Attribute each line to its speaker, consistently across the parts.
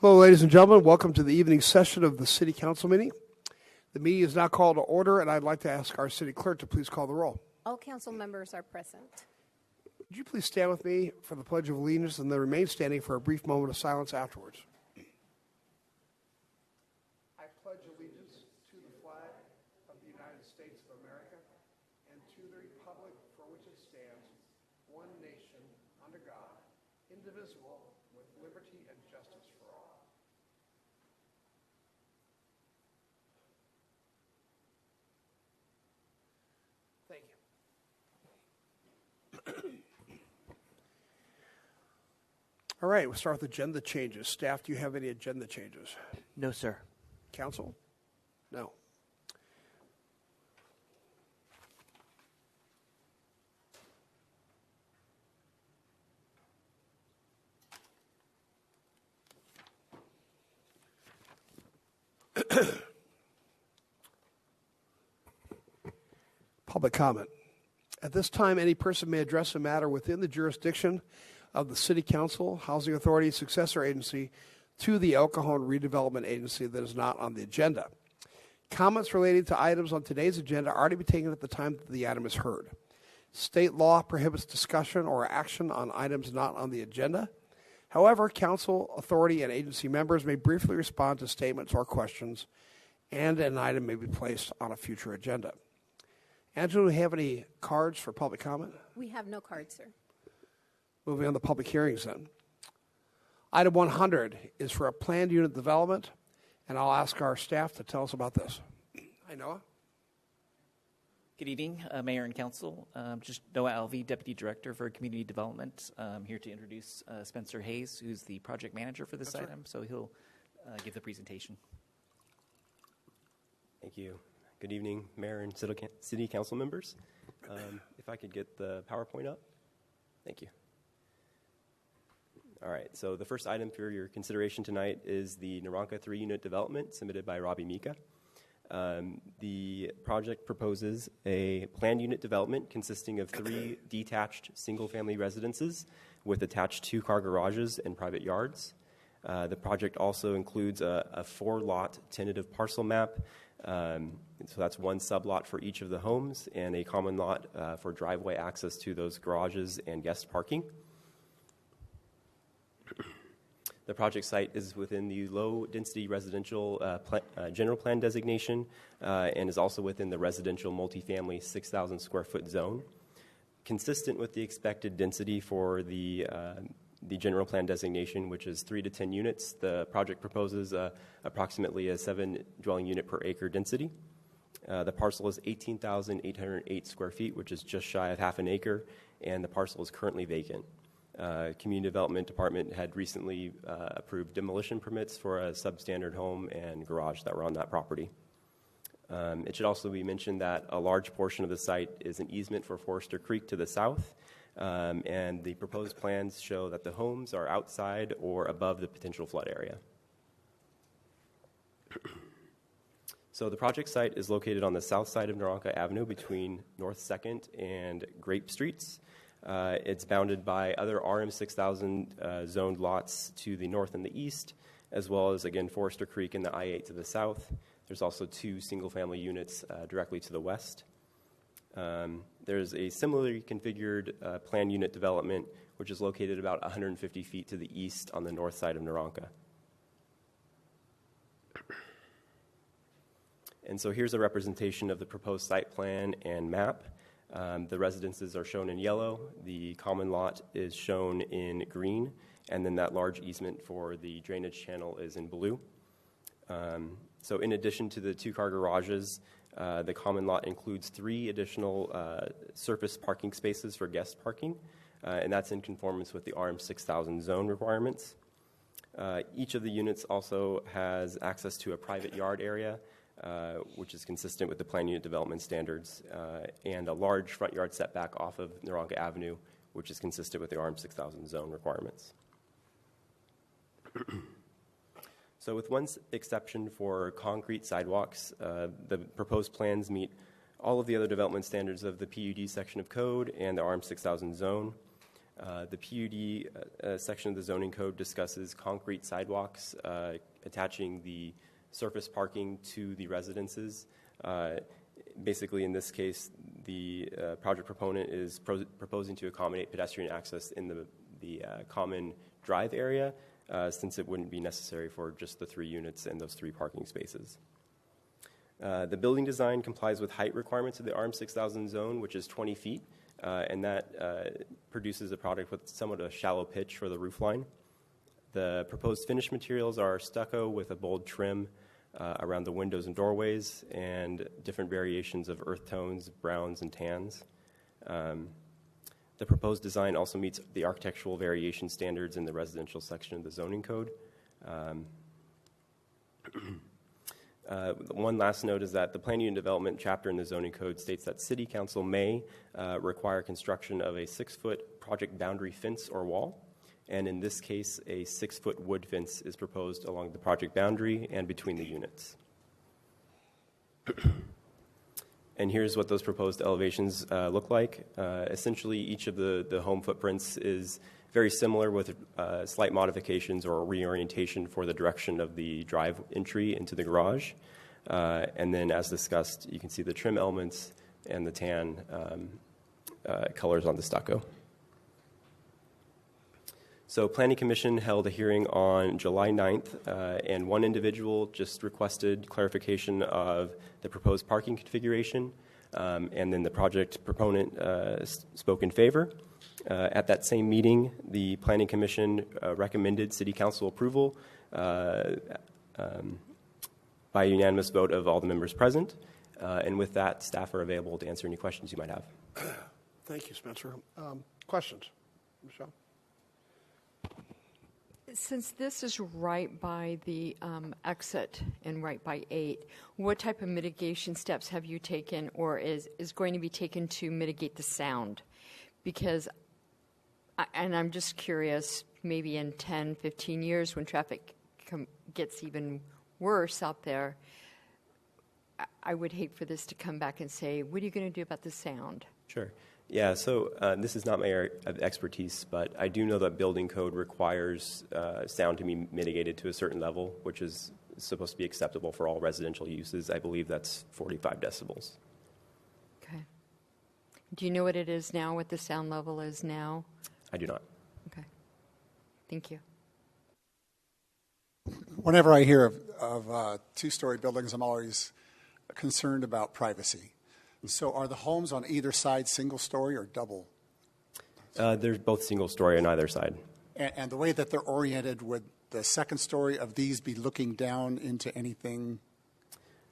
Speaker 1: Hello, ladies and gentlemen. Welcome to the evening session of the City Council meeting. The meeting is now called to order, and I'd like to ask our city clerk to please call the roll.
Speaker 2: All council members are present.
Speaker 1: Would you please stand with me for the Pledge of Allegiance and then remain standing for a brief moment of silence afterwards? I pledge allegiance to the flag of the United States of America and to the republic for which it stands, one nation, under God, indivisible, with liberty and justice for all. Thank you. All right, we'll start with agenda changes. Staff, do you have any agenda changes?
Speaker 3: No, sir.
Speaker 1: Council? No. Public comment. At this time, any person may address a matter within the jurisdiction of the City Council, Housing Authority, successor agency to the El Cajon Redevelopment Agency that is not on the agenda. Comments related to items on today's agenda are to be taken at the time that the item is heard. State law prohibits discussion or action on items not on the agenda. However, council, authority, and agency members may briefly respond to statements or questions, and an item may be placed on a future agenda. Angela, do we have any cards for public comment?
Speaker 2: We have no cards, sir.
Speaker 1: Moving on to public hearings then. Item 100 is for a planned unit development, and I'll ask our staff to tell us about this. Hi, Noah.
Speaker 3: Good evening, Mayor and Council. Just Noah Alvey, Deputy Director for Community Development. I'm here to introduce Spencer Hayes, who's the project manager for this item, so he'll give the presentation.
Speaker 4: Thank you. Good evening, Mayor and City Council members. If I could get the PowerPoint up. Thank you. All right, so the first item for your consideration tonight is the Naranka 3-unit development submitted by Robbie Mika. The project proposes a planned unit development consisting of 3 detached single-family residences with attached 2-car garages and private yards. The project also includes a 4-lot tentative parcel map. So that's 1 sublot for each of the homes and a common lot for driveway access to those garages and guest parking. The project site is within the low-density residential general plan designation and is also within the residential multifamily 6,000 square foot zone. Consistent with the expected density for the general plan designation, which is 3 to 10 units, the project proposes approximately a 7 dwelling unit per acre density. The parcel is 18,808 square feet, which is just shy of half an acre, and the parcel is currently vacant. Community Development Department had recently approved demolition permits for a substandard home and garage that were on that property. It should also be mentioned that a large portion of the site is an easement for Forester Creek to the south, and the proposed plans show that the homes are outside or above the potential flood area. So the project site is located on the south side of Naranka Avenue between North 2nd and Grape Streets. It's bounded by other RM6000 zoned lots to the north and the east, as well as, again, Forester Creek and the I-8 to the south. There's also 2 single-family units directly to the west. There's a similarly configured planned unit development, which is located about 150 feet to the east on the north side of Naranka. And so here's a representation of the proposed site plan and map. The residences are shown in yellow, the common lot is shown in green, and then that large easement for the drainage channel is in blue. So in addition to the 2-car garages, the common lot includes 3 additional surface parking spaces for guest parking, and that's in conformance with the RM6000 zone requirements. Each of the units also has access to a private yard area, which is consistent with the planned unit development standards, and a large front yard setback off of Naranka Avenue, which is consistent with the RM6000 zone requirements. So with one exception for concrete sidewalks, the proposed plans meet all of the other development standards of the PUD section of code and the RM6000 zone. The PUD section of the zoning code discusses concrete sidewalks attaching the surface parking to the residences. Basically, in this case, the project proponent is proposing to accommodate pedestrian access in the common drive area, since it wouldn't be necessary for just the 3 units and those 3 parking spaces. The building design complies with height requirements of the ARM 6000 zone, which is 20 feet, and that produces a product with somewhat of a shallow pitch for the roof line. The proposed finish materials are stucco with a bold trim around the windows and doorways, and different variations of earth tones, browns, and tans. The proposed design also meets the architectural variation standards in the residential section of the zoning code. One last note is that the planning and development chapter in the zoning code states that city council may require construction of a 6-foot project boundary fence or wall. And in this case, a 6-foot wood fence is proposed along the project boundary and between the units. And here's what those proposed elevations look like. Essentially, each of the home footprints is very similar with slight modifications or reorientation for the direction of the drive entry into the garage. And then, as discussed, you can see the trim elements and the tan colors on the stucco. So Planning Commission held a hearing on July 9th, and one individual just requested clarification of the proposed parking configuration, and then the project proponent spoke in favor. At that same meeting, the Planning Commission recommended City Council approval by a unanimous vote of all the members present. And with that, staff are available to answer any questions you might have.
Speaker 1: Thank you, Spencer. Questions? Michelle?
Speaker 5: Since this is right by the exit and right by 8, what type of mitigation steps have you taken or is going to be taken to mitigate the sound? Because, and I'm just curious, maybe in 10, 15 years when traffic gets even worse out there, I would hate for this to come back and say, what are you going to do about the sound?
Speaker 4: Sure. Yeah, so this is not my area of expertise, but I do know that building code requires sound to be mitigated to a certain level, which is supposed to be acceptable for all residential uses. I believe that's 45 decibels.
Speaker 5: Okay. Do you know what it is now, what the sound level is now?
Speaker 4: I do not.
Speaker 5: Okay. Thank you.
Speaker 6: Whenever I hear of 2-story buildings, I'm always concerned about privacy. So are the homes on either side single-story or double?
Speaker 4: They're both single-story on either side.
Speaker 6: And the way that they're oriented, would the second story of these be looking down into anything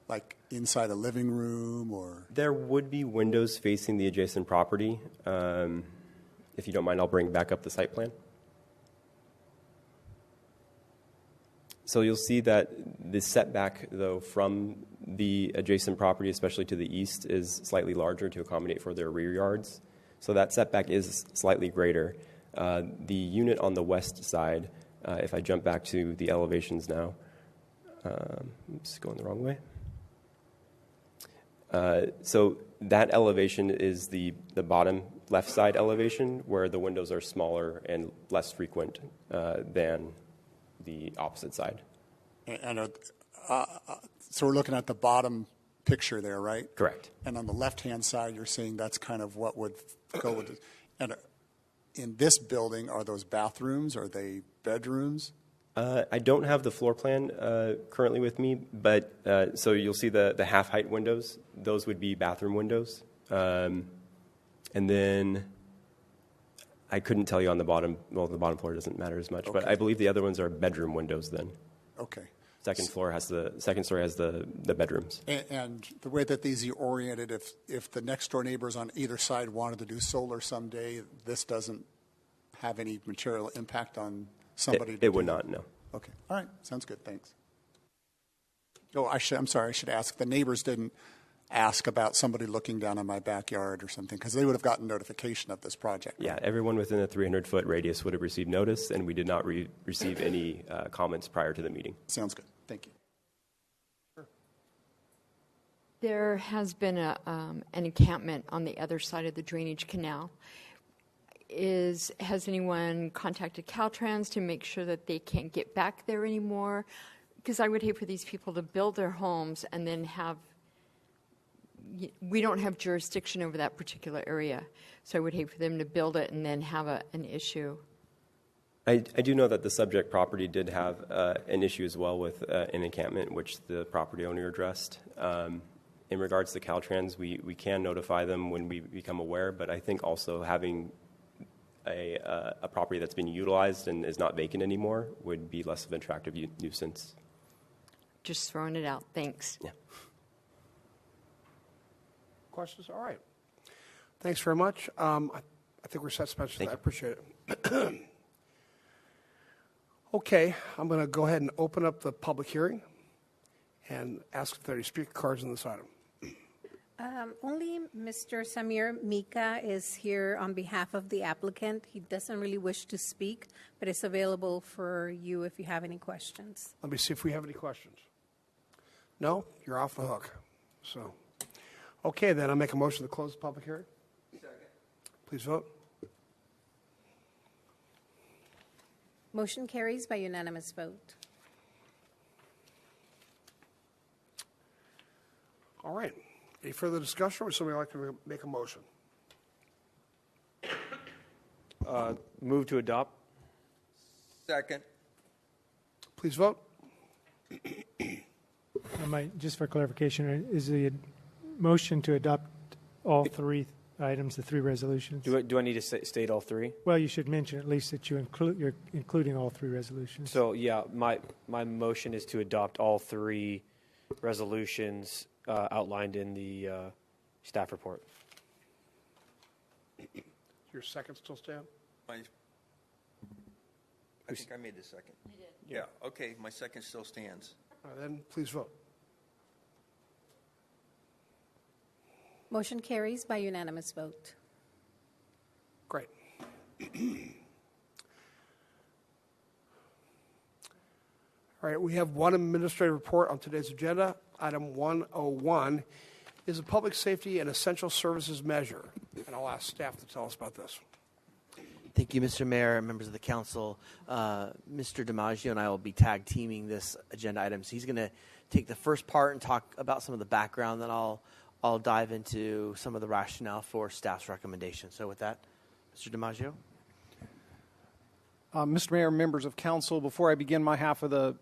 Speaker 6: like inside a living room or?
Speaker 4: There would be windows facing the adjacent property. If you don't mind, I'll bring back up the site plan. So you'll see that the setback, though, from the adjacent property, especially to the east, is slightly larger to accommodate for their rear yards. So that setback is slightly greater. The unit on the west side, if I jump back to the elevations now, oops, going the wrong way. So that elevation is the bottom left side elevation, where the windows are smaller and less frequent than the opposite side.
Speaker 6: And so we're looking at the bottom picture there, right?
Speaker 4: Correct.
Speaker 6: And on the left-hand side, you're seeing that's kind of what would go with it. And in this building, are those bathrooms? Are they bedrooms?
Speaker 4: I don't have the floor plan currently with me, but so you'll see the half-height windows. Those would be bathroom windows. And then I couldn't tell you on the bottom. Well, the bottom floor doesn't matter as much,
Speaker 6: Okay.
Speaker 4: but I believe the other ones are bedroom windows then.
Speaker 6: Okay.
Speaker 4: Second story has the bedrooms.
Speaker 6: And the way that these are oriented, if the next door neighbors on either side wanted to do solar someday, this doesn't have any material impact on somebody?
Speaker 4: It would not, no.
Speaker 6: Okay. All right. Sounds good. Thanks. Oh, I'm sorry. I should ask. The neighbors didn't ask about somebody looking down on my backyard or something, because they would have gotten notification of this project.
Speaker 4: Yeah, everyone within a 300-foot radius would have received notice, and we did not receive any comments prior to the meeting.
Speaker 6: Sounds good. Thank you.
Speaker 5: There has been an encampment on the other side of the drainage canal. has anyone contacted Caltrans to make sure that they can't get back there anymore? Because I would hate for these people to build their homes and then we don't have jurisdiction over that particular area. So I would hate for them to build it and then have an issue.
Speaker 4: I do know that the subject property did have an issue as well with an encampment, which the property owner addressed. In regards to Caltrans, we can notify them when we become aware, but I think also having a property that's been utilized and is not vacant anymore would be less of an attractive nuisance.
Speaker 5: Just throwing it out. Thanks.
Speaker 4: Yeah.
Speaker 1: Questions? All right. Thanks very much. I think we're set, Spencer.
Speaker 4: Thank
Speaker 1: I
Speaker 4: you.
Speaker 1: appreciate it. Okay, I'm going to go ahead and open up the public hearing and ask if there are any speaker cards on this item.
Speaker 2: Only Mr. Samir Mika is here on behalf of the applicant. He doesn't really wish to speak, but is available for you if you have any questions.
Speaker 1: Let me see if we have any questions. No? You're off the hook. So, okay, then I'll make a motion to close the public hearing. Second. Please vote.
Speaker 2: Motion carries by unanimous vote.
Speaker 1: All right. Any further discussion, or would somebody like to make a motion?
Speaker 7: Move to adopt.
Speaker 8: Second.
Speaker 1: Please vote.
Speaker 9: Just for clarification, is the motion to adopt all three items, the three resolutions?
Speaker 7: Do I need to state all three?
Speaker 9: Well, you should mention at least that you're including all three resolutions.
Speaker 7: So yeah, my motion is to adopt all three resolutions outlined in the staff report.
Speaker 1: Your second still stand?
Speaker 8: I think I made the second. You did. Yeah, okay, my second still stands.
Speaker 1: All right, then please vote.
Speaker 2: Motion carries by unanimous vote.
Speaker 1: Great. All right, we have one administrative report on today's agenda. Item 101 is a public safety and essential services measure. And I'll ask staff to tell us about this.
Speaker 10: Thank you, Mr. Mayor and members of the council. Mr. DiMaggio and I will be tag teaming this agenda item. So he's going to take the first part and talk about some of the background, then I'll dive into some of the rationale for staff's recommendation. So with that, Mr. DiMaggio.
Speaker 11: Mr. Mayor, members of council, before I begin my half of the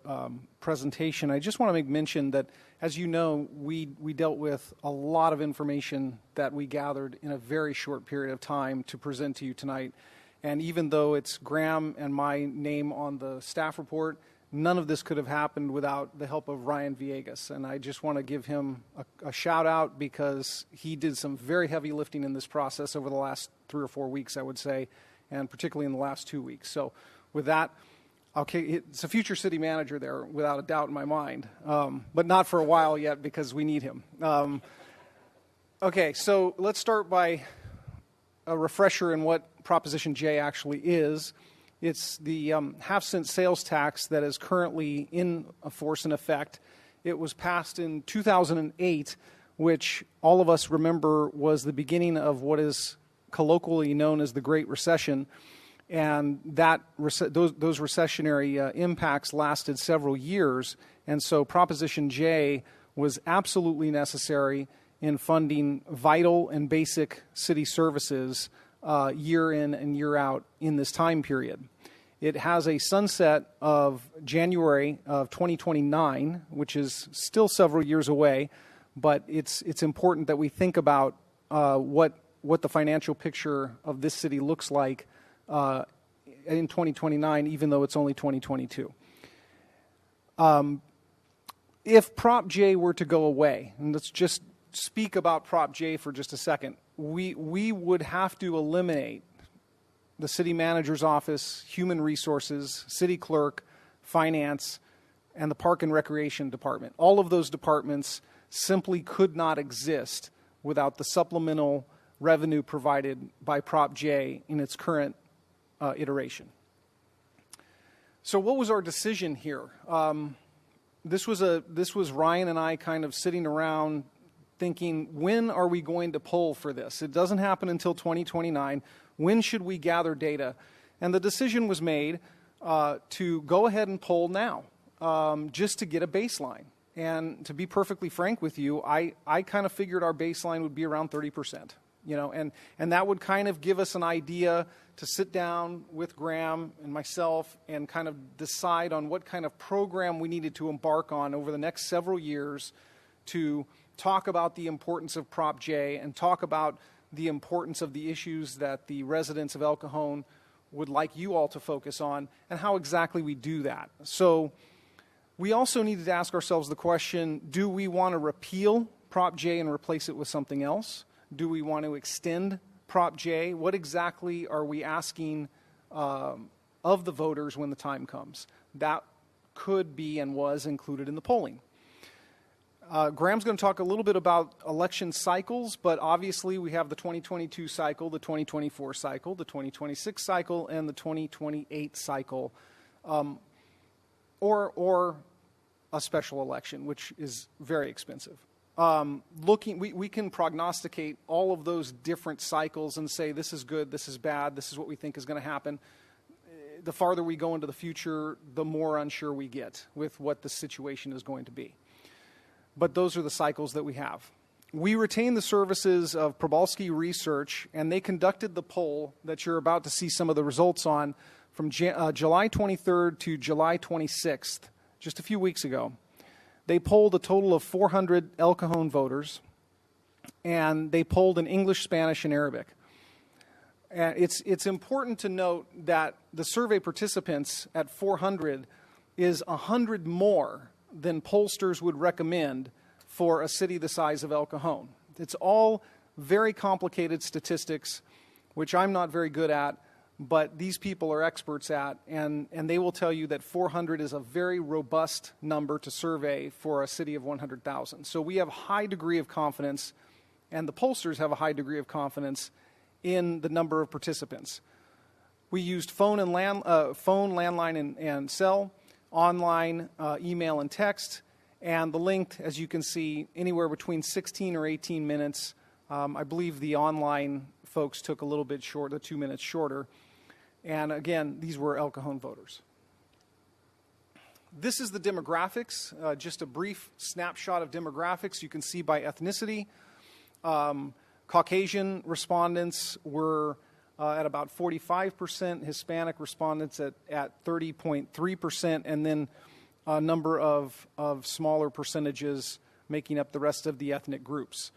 Speaker 11: presentation, I just want to make mention that, as you know, we dealt with a lot of information that we gathered in a very short period of time to present to you tonight. And even though it's Graham and my name on the staff report, none of this could have happened without the help of Ryan Villegas. And I just want to give him a shout out because he did some very heavy lifting in this process over the last 3 or 4 weeks, I would say, and particularly in the last 2 weeks. So with that, okay, it's a future city manager there, without a doubt in my mind, but not for a while yet because we need him. Okay, so let's start by a refresher in what Proposition J actually is. It's the half-cent sales tax that is currently in force and effect. It was passed in 2008, which all of us remember was the beginning of what is colloquially known as the Great Recession, and that those recessionary impacts lasted several years, and so Proposition J was absolutely necessary in funding vital and basic city services year in and year out in this time period. It has a sunset of January of 2029, which is still several years away, but it's important that we think about what the financial picture of this city looks like in 2029, even though it's only 2022. If Prop J were to go away, and let's just speak about Prop J for just a second, we would have to eliminate the city manager's office, human resources, city clerk, finance, and the park and recreation department. All of those departments simply could not exist without the supplemental revenue provided by Prop J in its current iteration. So what was our decision here? This was Ryan and I kind of sitting around thinking, when are we going to poll for this? It doesn't happen until 2029. When should we gather data? And the decision was made to go ahead and poll now, just to get a baseline. And to be perfectly frank with you, I kind of figured our baseline would be around 30%. And that would kind of give us an idea to sit down with Graham and myself and kind of decide on what kind of program we needed to embark on over the next several years to talk about the importance of Prop J and talk about the importance of the issues that the residents of El Cajon would like you all to focus on and how exactly we do that. So we also needed to ask ourselves the question, do we want to repeal Prop J and replace it with something else? Do we want to extend Prop J? What exactly are we asking of the voters when the time comes? That could be and was included in the polling. Graham's going to talk a little bit about election cycles, but obviously we have the 2022 cycle, the 2024 cycle, the 2026 cycle, and the 2028 cycle, or a special election, which is very expensive. We can prognosticate all of those different cycles and say this is good, this is bad, this is what we think is going to happen. The farther we go into the future, the more unsure we get with what the situation is going to be. But those are the cycles that we have. We retain the services of Probalski Research, and they conducted the poll that you're about to see some of the results on from July 23rd to July 26th, just a few weeks ago. They polled a total of 400 El Cajon voters, and they polled in English, Spanish, and Arabic. And it's important to note that the survey participants at 400 is 100 more than pollsters would recommend for a city the size of El Cajon. It's all very complicated statistics, which I'm not very good at, but these people are experts at, and they will tell you that 400 is a very robust number to survey for a city of 100,000. So we have a high degree of confidence, and the pollsters have a high degree of confidence in the number of participants. We used phone, landline, and cell, online, email, and text, and the length, as you can see, anywhere between 16 or 18 minutes. I believe the online folks took a little bit short, 2 minutes shorter. And again, these were El Cajon voters. This is the demographics, just a brief snapshot of demographics. You can see by ethnicity. Caucasian respondents were at about 45%, Hispanic respondents at 30.3%, and then a number of smaller percentages making up the rest of the ethnic groups.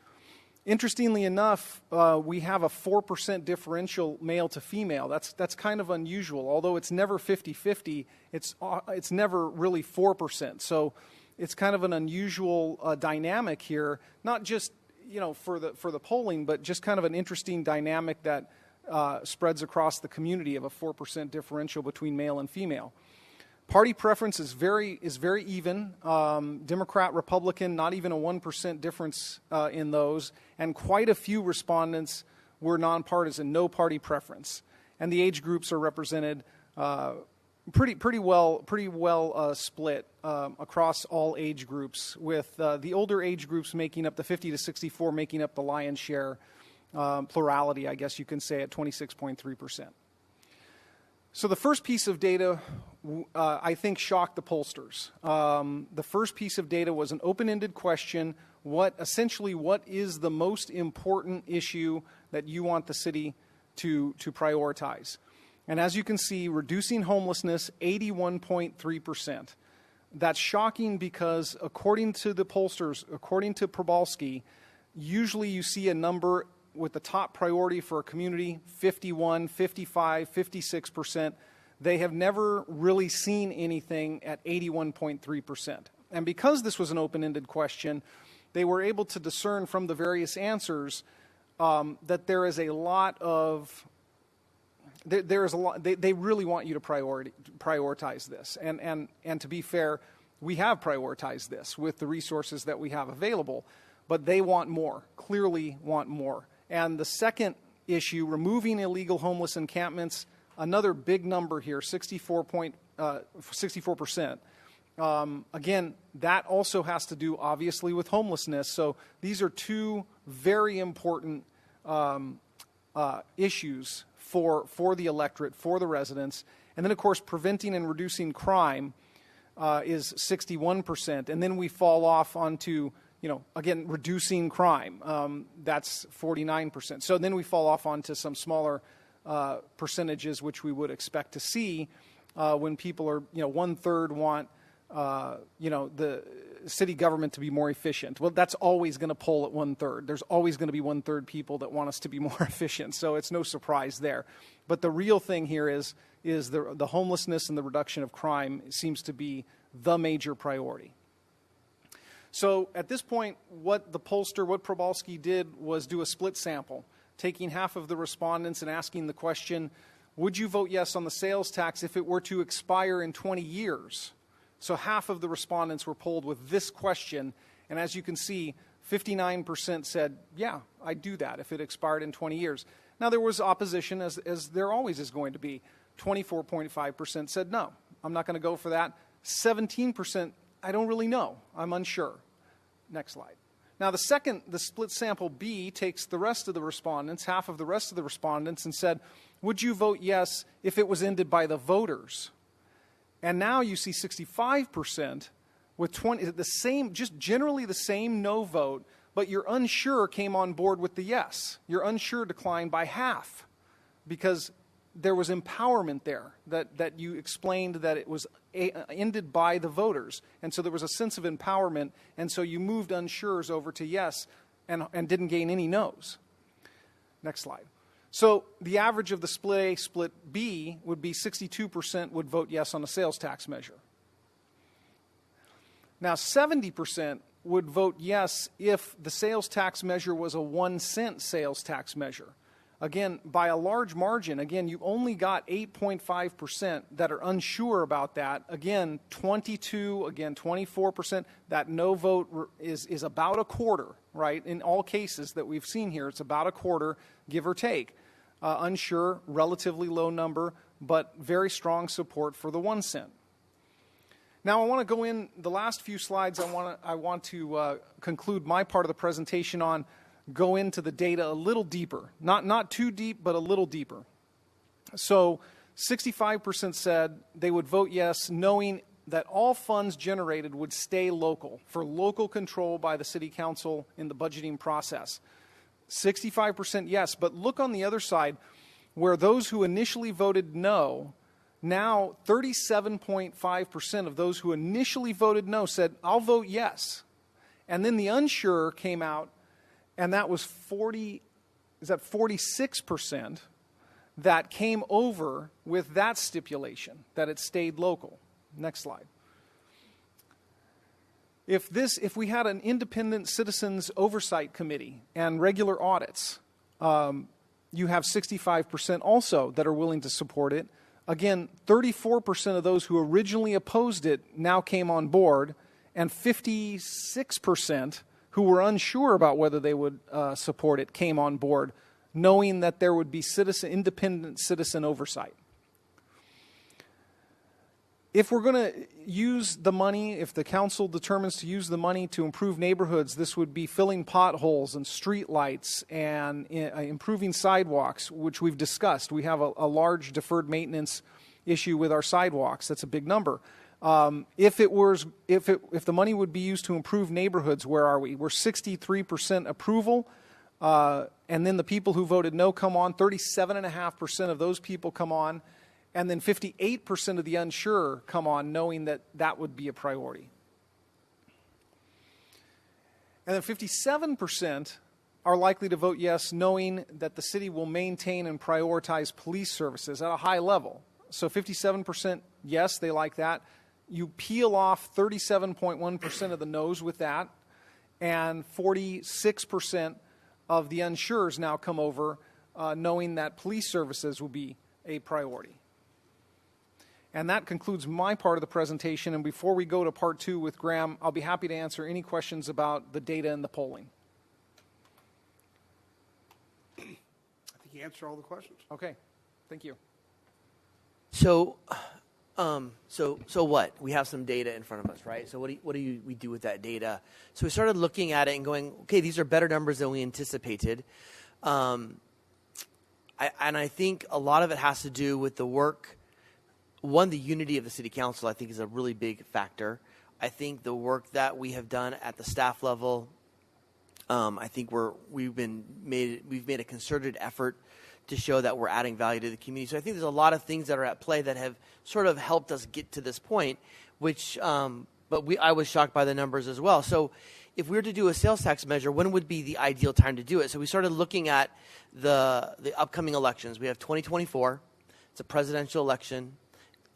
Speaker 11: Interestingly enough, we have a 4% differential male to female. That's kind of unusual. Although it's never 50-50, it's never really 4%. So it's kind of an unusual dynamic here, not just for the polling, but just kind of an interesting dynamic that spreads across the community of a 4% differential between male and female. Party preference is very even. Democrat, Republican, not even a 1% difference in those, and quite a few respondents were nonpartisan, no party preference. And the age groups are represented pretty well split across all age groups, with the older age groups making up, the 50 to 64 making up the lion's share, plurality, I guess you can say, at 26.3%. So the first piece of data, I think, shocked the pollsters. The first piece of data was an open-ended question. What is the most important issue that you want the city to prioritize? And as you can see, reducing homelessness, 81.3%. That's shocking because according to the pollsters, according to Probalski, usually you see a number with the top priority for a community, 51, 55, 56%. They have never really seen anything at 81.3%. And because this was an open-ended question, they were able to discern from the various answers that there is a lot of, they really want you to prioritize this. And to be fair, we have prioritized this with the resources that we have available, but they want more, clearly want more. And the second issue, removing illegal homeless encampments, another big number here, 64%. Again, that also has to do, obviously, with homelessness. So these are two very important issues for the electorate, for the residents. And then, of course, preventing and reducing crime is 61%. And then we fall off onto, again, reducing crime. That's 49%. So then we fall off onto some smaller percentages, which we would expect to see when people are, 1/3 want the city government to be more efficient. Well, that's always going to pull at 1/3. There's always going to be 1/3 people that want us to be more efficient, so it's no surprise there. But the real thing here is the homelessness and the reduction of crime seems to be the major priority. So at this point, what Probalski did was do a split sample, taking half of the respondents and asking the question, would you vote yes on the sales tax if it were to expire in 20 years? So half of the respondents were polled with this question, and as you can see, 59% said, yeah, I'd do that if it expired in 20 years. Now, there was opposition, as there always is going to be. 24.5% said, no, I'm not going to go for that. 17%, I don't really know. I'm unsure. Next slide. Now, the split sample B takes the rest of the respondents, half of the rest of the respondents, and said, would you vote yes if it was ended by the voters? And now you see 65% with just generally the same no vote, but your unsure came on board with the yes. Your unsure declined by half because there was empowerment there that you explained that it was ended by the voters. And so there was a sense of empowerment, and so you moved unsures over to yes and didn't gain any no's. Next slide. So the average of the split A, split B would be 62% would vote yes on the sales tax measure. Now 70% would vote yes if the sales tax measure was a 1-cent sales tax measure. Again, by a large margin, again, you only got 8.5% that are unsure about that. Again, 24%. That no vote is about a quarter, right? In all cases that we've seen here, it's about a quarter, give or take. Unsure, relatively low number, but very strong support for the 1 cent. Now, I want to go in the last few slides. I want to conclude my part of the presentation on go into the data a little deeper, not too deep, but a little deeper. So, 65% said they would vote yes, knowing that all funds generated would stay local for local control by the city council in the budgeting process. 65% yes, but look on the other side where those who initially voted no, now 37.5% of those who initially voted no said, I'll vote yes. And then the unsure came out, and that was 46% that came over with that stipulation, that it stayed local. Next slide. If we had an independent citizens oversight committee and regular audits, you have 65% also that are willing to support it. Again, 34% of those who originally opposed it now came on board, and 56% who were unsure about whether they would support it came on board, knowing that there would be independent citizen oversight. If we're going to use the money, if the council determines to use the money to improve neighborhoods, this would be filling potholes and street lights and improving sidewalks, which we've discussed. We have a large deferred maintenance issue with our sidewalks. That's a big number. If the money would be used to improve neighborhoods, where are we? We're 63% approval, and then the people who voted no come on. 37.5% of those people come on. And then 58% of the unsure come on, knowing that that would be a priority. And then 57% are likely to vote yes, knowing that the city will maintain and prioritize police services at a high level. So 57% yes, they like that. You peel off 37.1% of the no's with that, and 46% of the unsures now come over, knowing that police services will be a priority. And that concludes my part of the presentation. And before we go to part 2 with Graham, I'll be happy to answer any questions about the data and the polling.
Speaker 1: I think you answered all the questions.
Speaker 11: Okay. Thank you.
Speaker 10: So So what? We have some data in front of us, right? So what do we do with that data? So we started looking at it and going, okay, these are better numbers than we anticipated. I think a lot of it has to do with the work. One, the unity of the city council, I think, is a really big factor. I think the work that we have done at the staff level, I think we've made a concerted effort to show that we're adding value to the community. So I think there's a lot of things that are at play that have sort of helped us get to this point, which, I was shocked by the numbers as well. So if we were to do a sales tax measure, when would be the ideal time to do it? So we started looking at the upcoming elections. We have 2024. It's a presidential election,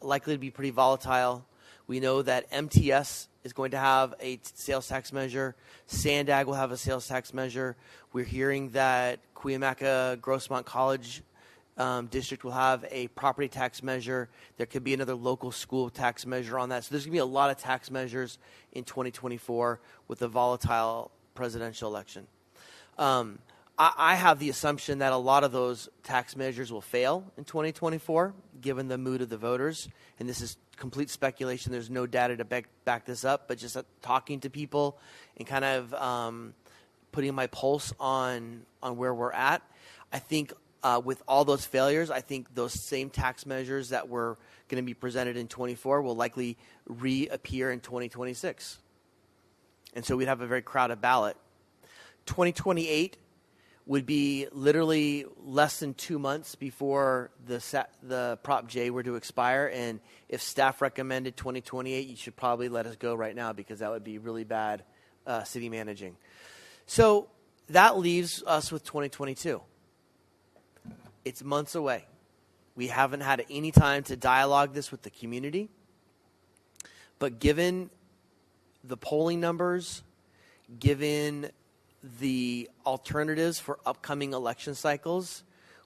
Speaker 10: likely to be pretty volatile. We know that MTS is going to have a sales tax measure. Sandag will have a sales tax measure. We're hearing that Cuyamaca-Grossmont College District will have a property tax measure. There could be another local school tax measure on that. So there's going to be a lot of tax measures in 2024 with a volatile presidential election. I have the assumption that a lot of those tax measures will fail in 2024, given the mood of the voters. And this is complete speculation. There's no data to back this up, but just talking to people and kind of putting my pulse on where we're at. I think with all those failures, I think those same tax measures that were going to be presented in 24 will likely reappear in 2026. And so we'd have a very crowded ballot. 2028 would be literally less than 2 months before the Prop J were to expire. And if staff recommended 2028, you should probably let us go right now, because that would be really bad city managing. So that leaves us with 2022. It's months away. We haven't had any time to dialogue this with the community. But given the polling numbers, given the alternatives for upcoming election cycles,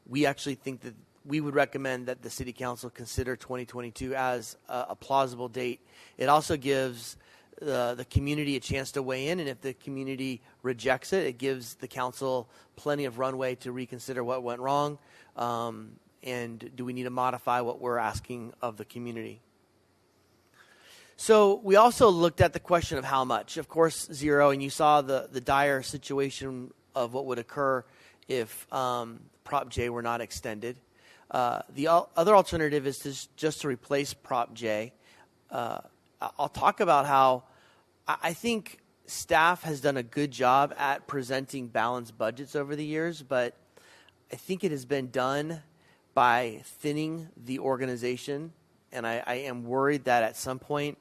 Speaker 10: we actually think that we would recommend that the city council consider 2022 as a plausible date. It also gives the community a chance to weigh in, and if the community rejects it, it gives the council plenty of runway to reconsider what went wrong, and do we need to modify what we're asking of the community. So we also looked at the question of how much. Of course, zero, and you saw the dire situation of what would occur if Prop J were not extended. The other alternative is just to replace Prop J. I'll talk about how I think staff has done a good job at presenting balanced budgets over the years, but I think it has been done by thinning the organization, and I am worried that at some point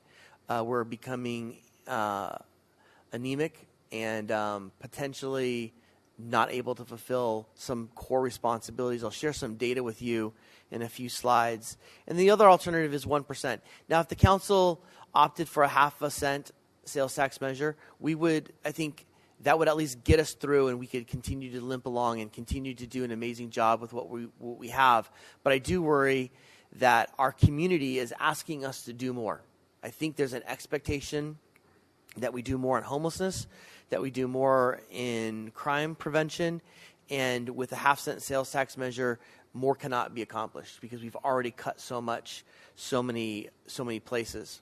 Speaker 10: we're becoming anemic and potentially not able to fulfill some core responsibilities. I'll share some data with you in a few slides. And the other alternative is 1%. Now, if the council opted for a 0.5 cent sales tax measure, I think that would at least get us through, and we could continue to limp along and continue to do an amazing job with what we have. But I do worry that our community is asking us to do more. I think there's an expectation that we do more in homelessness, that we do more in crime prevention, and with a 0.5 cent sales tax measure, more cannot be accomplished because we've already cut so much, so many places.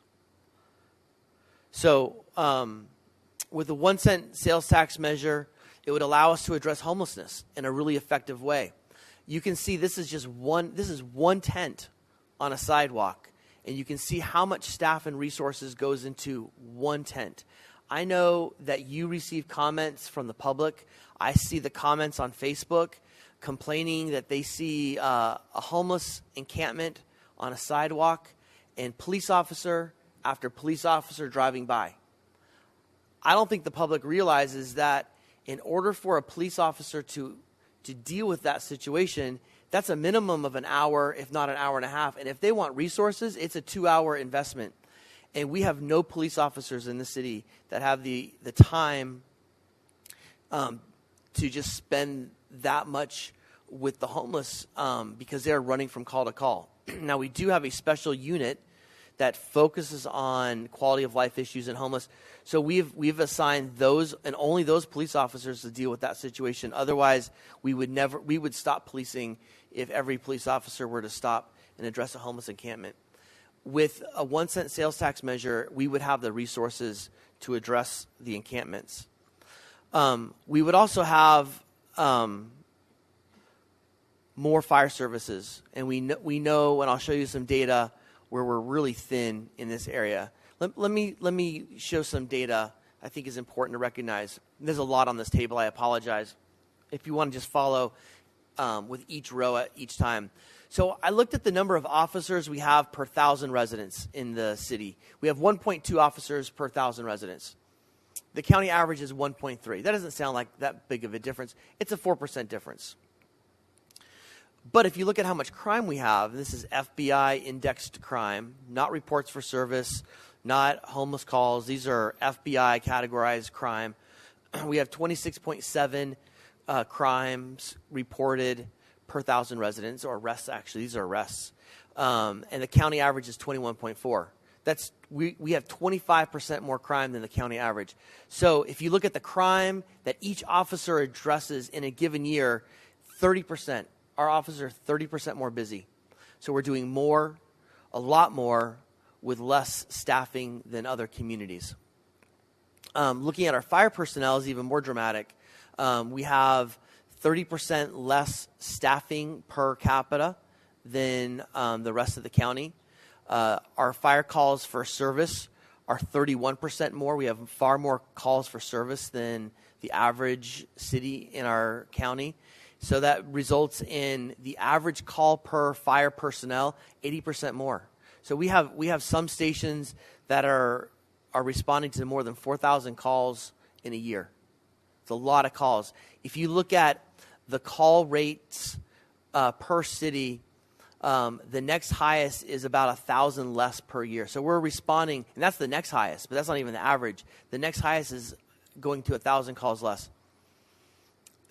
Speaker 10: So with a 1 cent sales tax measure, it would allow us to address homelessness in a really effective way. You can see this is one tent on a sidewalk. And you can see how much staff and resources goes into one tent. I know that you receive comments from the public. I see the comments on Facebook complaining that they see a homeless encampment on a sidewalk and police officer after police officer driving by. I don't think the public realizes that in order for a police officer to deal with that situation, that's a minimum of an hour, if not an hour and a half. And if they want resources, it's a 2-hour investment. And we have no police officers in the city that have the time to just spend that much with the homeless because they're running from call to call. Now, we do have a special unit that focuses on quality of life issues and homeless. So we've assigned those and only those police officers to deal with that situation. Otherwise, we would stop policing if every police officer were to stop and address a homeless encampment. with a 1 cent sales tax measure, we would have the resources to address the encampments. We would also have more fire services, and we know, and I'll show you some data where we're really thin in this area. Let me show some data I think is important to recognize. There's a lot on this table. I apologize. If you want to just follow with each row at each time. So I looked at the number of officers we have per 1,000 residents in the city. We have 1.2 officers per 1,000 residents. The county average is 1.3. That doesn't sound like that big of a difference. It's a 4% difference. But if you look at how much crime we have, this is FBI indexed crime, not reports for service, not homeless calls. These are FBI categorized crime. We have 26.7 crimes reported per 1,000 residents, or arrests actually. These are arrests. And the county average is 21.4. We have 25% more crime than the county average. So if you look at the crime that each officer addresses in a given year, 30%. Our officers are 30% more busy. So we're doing more, a lot more, with less staffing than other communities. Looking at our fire personnel is even more dramatic. We have 30% less staffing per capita than the rest of the county. Our fire calls for service are 31% more. We have far more calls for service than the average city in our county. So that results in the average call per fire personnel 80% more. So we have some stations that are responding to more than 4,000 calls in a year. It's a lot of calls. If you look at the call rates per city, the next highest is about 1,000 less per year. So we're responding, and that's the next highest, but that's not even the average. The next highest is going to 1,000 calls less.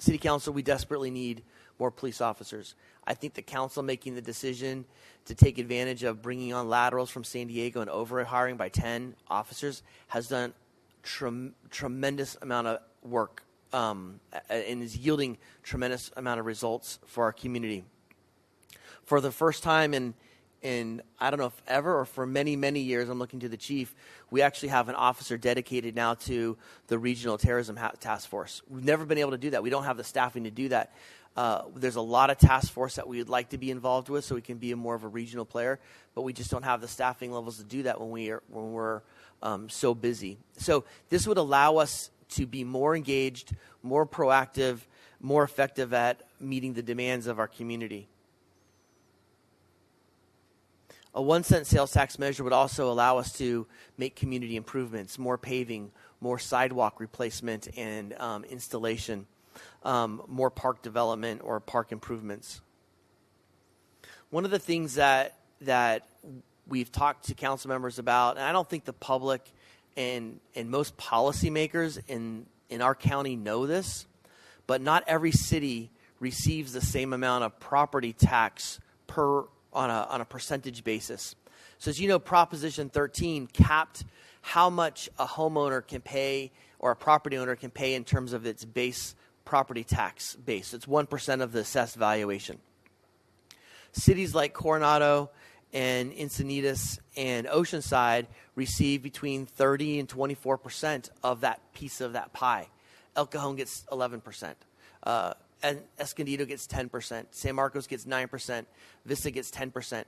Speaker 10: City Council, we desperately need more police officers. I think the council making the decision to take advantage of bringing on laterals from San Diego and over hiring by 10 officers has done tremendous amount of work and is yielding tremendous amount of results for our community. For the first time in I don't know if ever or for many, many years, I'm looking to the chief, we actually have an officer dedicated now to the Regional Terrorism Task Force. We've never been able to do that. We don't have the staffing to do that. There's a lot of task force that we would like to be involved with so we can be more of a regional player, but we just don't have the staffing levels to do that when we're so busy. So this would allow us to be more engaged, more proactive, more effective at meeting the demands of our community. A 1 cent sales tax measure would also allow us to make community improvements, more paving, more sidewalk replacement and installation, more park development or park improvements. One of the things that we've talked to council members about, and I don't think the public and most policymakers in our county know this, but not every city receives the same amount of property tax on a percentage basis. So as you know, Proposition 13 capped how much a homeowner can pay or a property owner can pay in terms of its base property tax base. It's 1% of the assessed valuation. Cities like Coronado and Encinitas and Oceanside receive between 30 and 24% of that piece of that pie. El Cajon gets 11%. And Escondido gets 10%. San Marcos gets 9%. Vista gets 10%.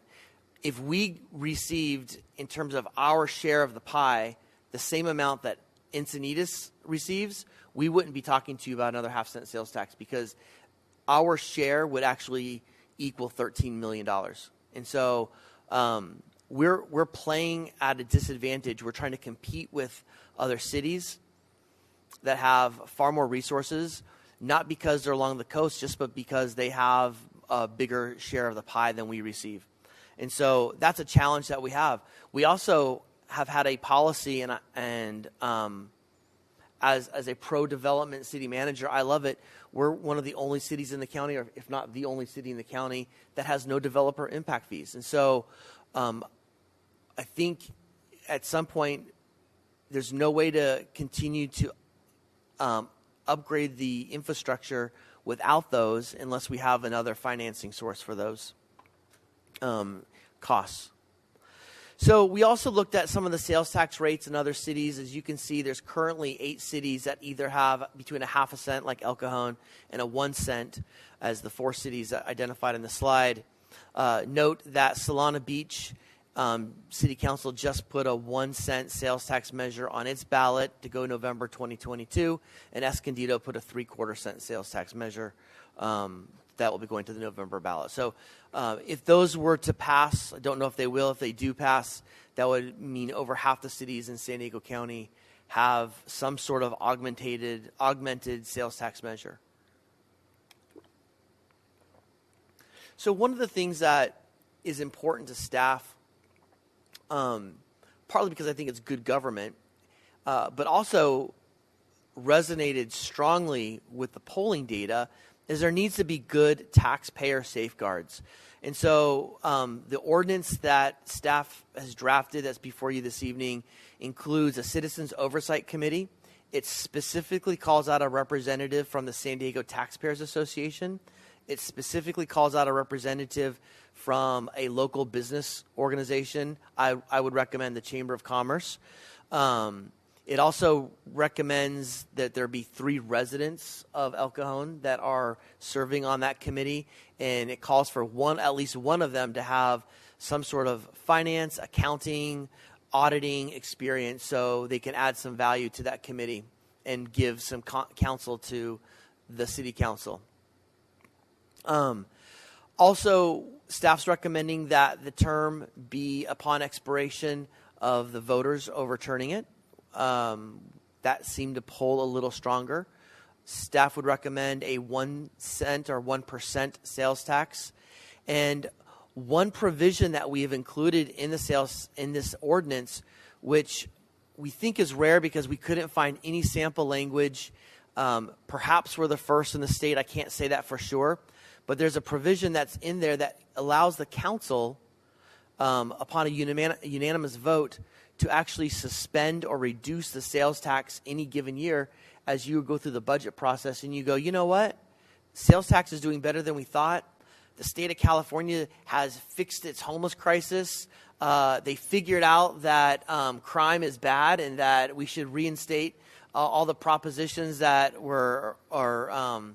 Speaker 10: If we received, in terms of our share of the pie, the same amount that Encinitas receives, we wouldn't be talking to you about another half-cent sales tax because our share would actually equal $13 million. And so we're playing at a disadvantage. We're trying to compete with other cities that have far more resources, not because they're along the coast, just but because they have a bigger share of the pie than we receive. And so that's a challenge that we have. We also have had a policy, and as a pro-development city manager, I love it. We're one of the only cities in the county, or if not the only city in the county, that has no developer impact fees. And so I think at some point there's no way to continue to upgrade the infrastructure without those unless we have another financing source for those costs. So we also looked at some of the sales tax rates in other cities. As you can see, there's currently 8 cities that either have between a half a cent, like El Cajon, and a 1 cent, as the 4 cities identified in the slide. Note that Solana Beach City Council just put a 1 cent sales tax measure on its ballot to go November 2022, and Escondido put a 3/4 cent sales tax measure that will be going to the November ballot. So if those were to pass, I don't know if they will, if they do pass, that would mean over half the cities in San Diego County have some sort of augmented sales tax measure. So one of the things that is important to staff, partly because I think it's good government, but also resonated strongly with the polling data, is there needs to be good taxpayer safeguards. And so the ordinance that staff has drafted that's before you this evening includes a Citizens Oversight Committee. It specifically calls out a representative from the San Diego Taxpayers Association. It specifically calls out a representative from a local business organization. I would recommend the Chamber of Commerce. It also recommends that there be 3 residents of El Cajon that are serving on that committee, and it calls for at least one of them to have some sort of finance, accounting, auditing experience so they can add some value to that committee and give some counsel to the city council. Also, staff's recommending that the term be upon expiration of the voters overturning it. That seemed to poll a little stronger. Staff would recommend a 1 cent or 1% sales tax. And one provision that we have included in this ordinance, which we think is rare because we couldn't find any sample language. Perhaps we're the first in the state. I can't say that for sure. But there's a provision that's in there that allows the council, upon a unanimous vote, to actually suspend or reduce the sales tax any given year as you go through the budget process and you go, you know what? Sales tax is doing better than we thought. The state of California has fixed its homeless crisis. They figured out that crime is bad and that we should reinstate all the propositions that were, or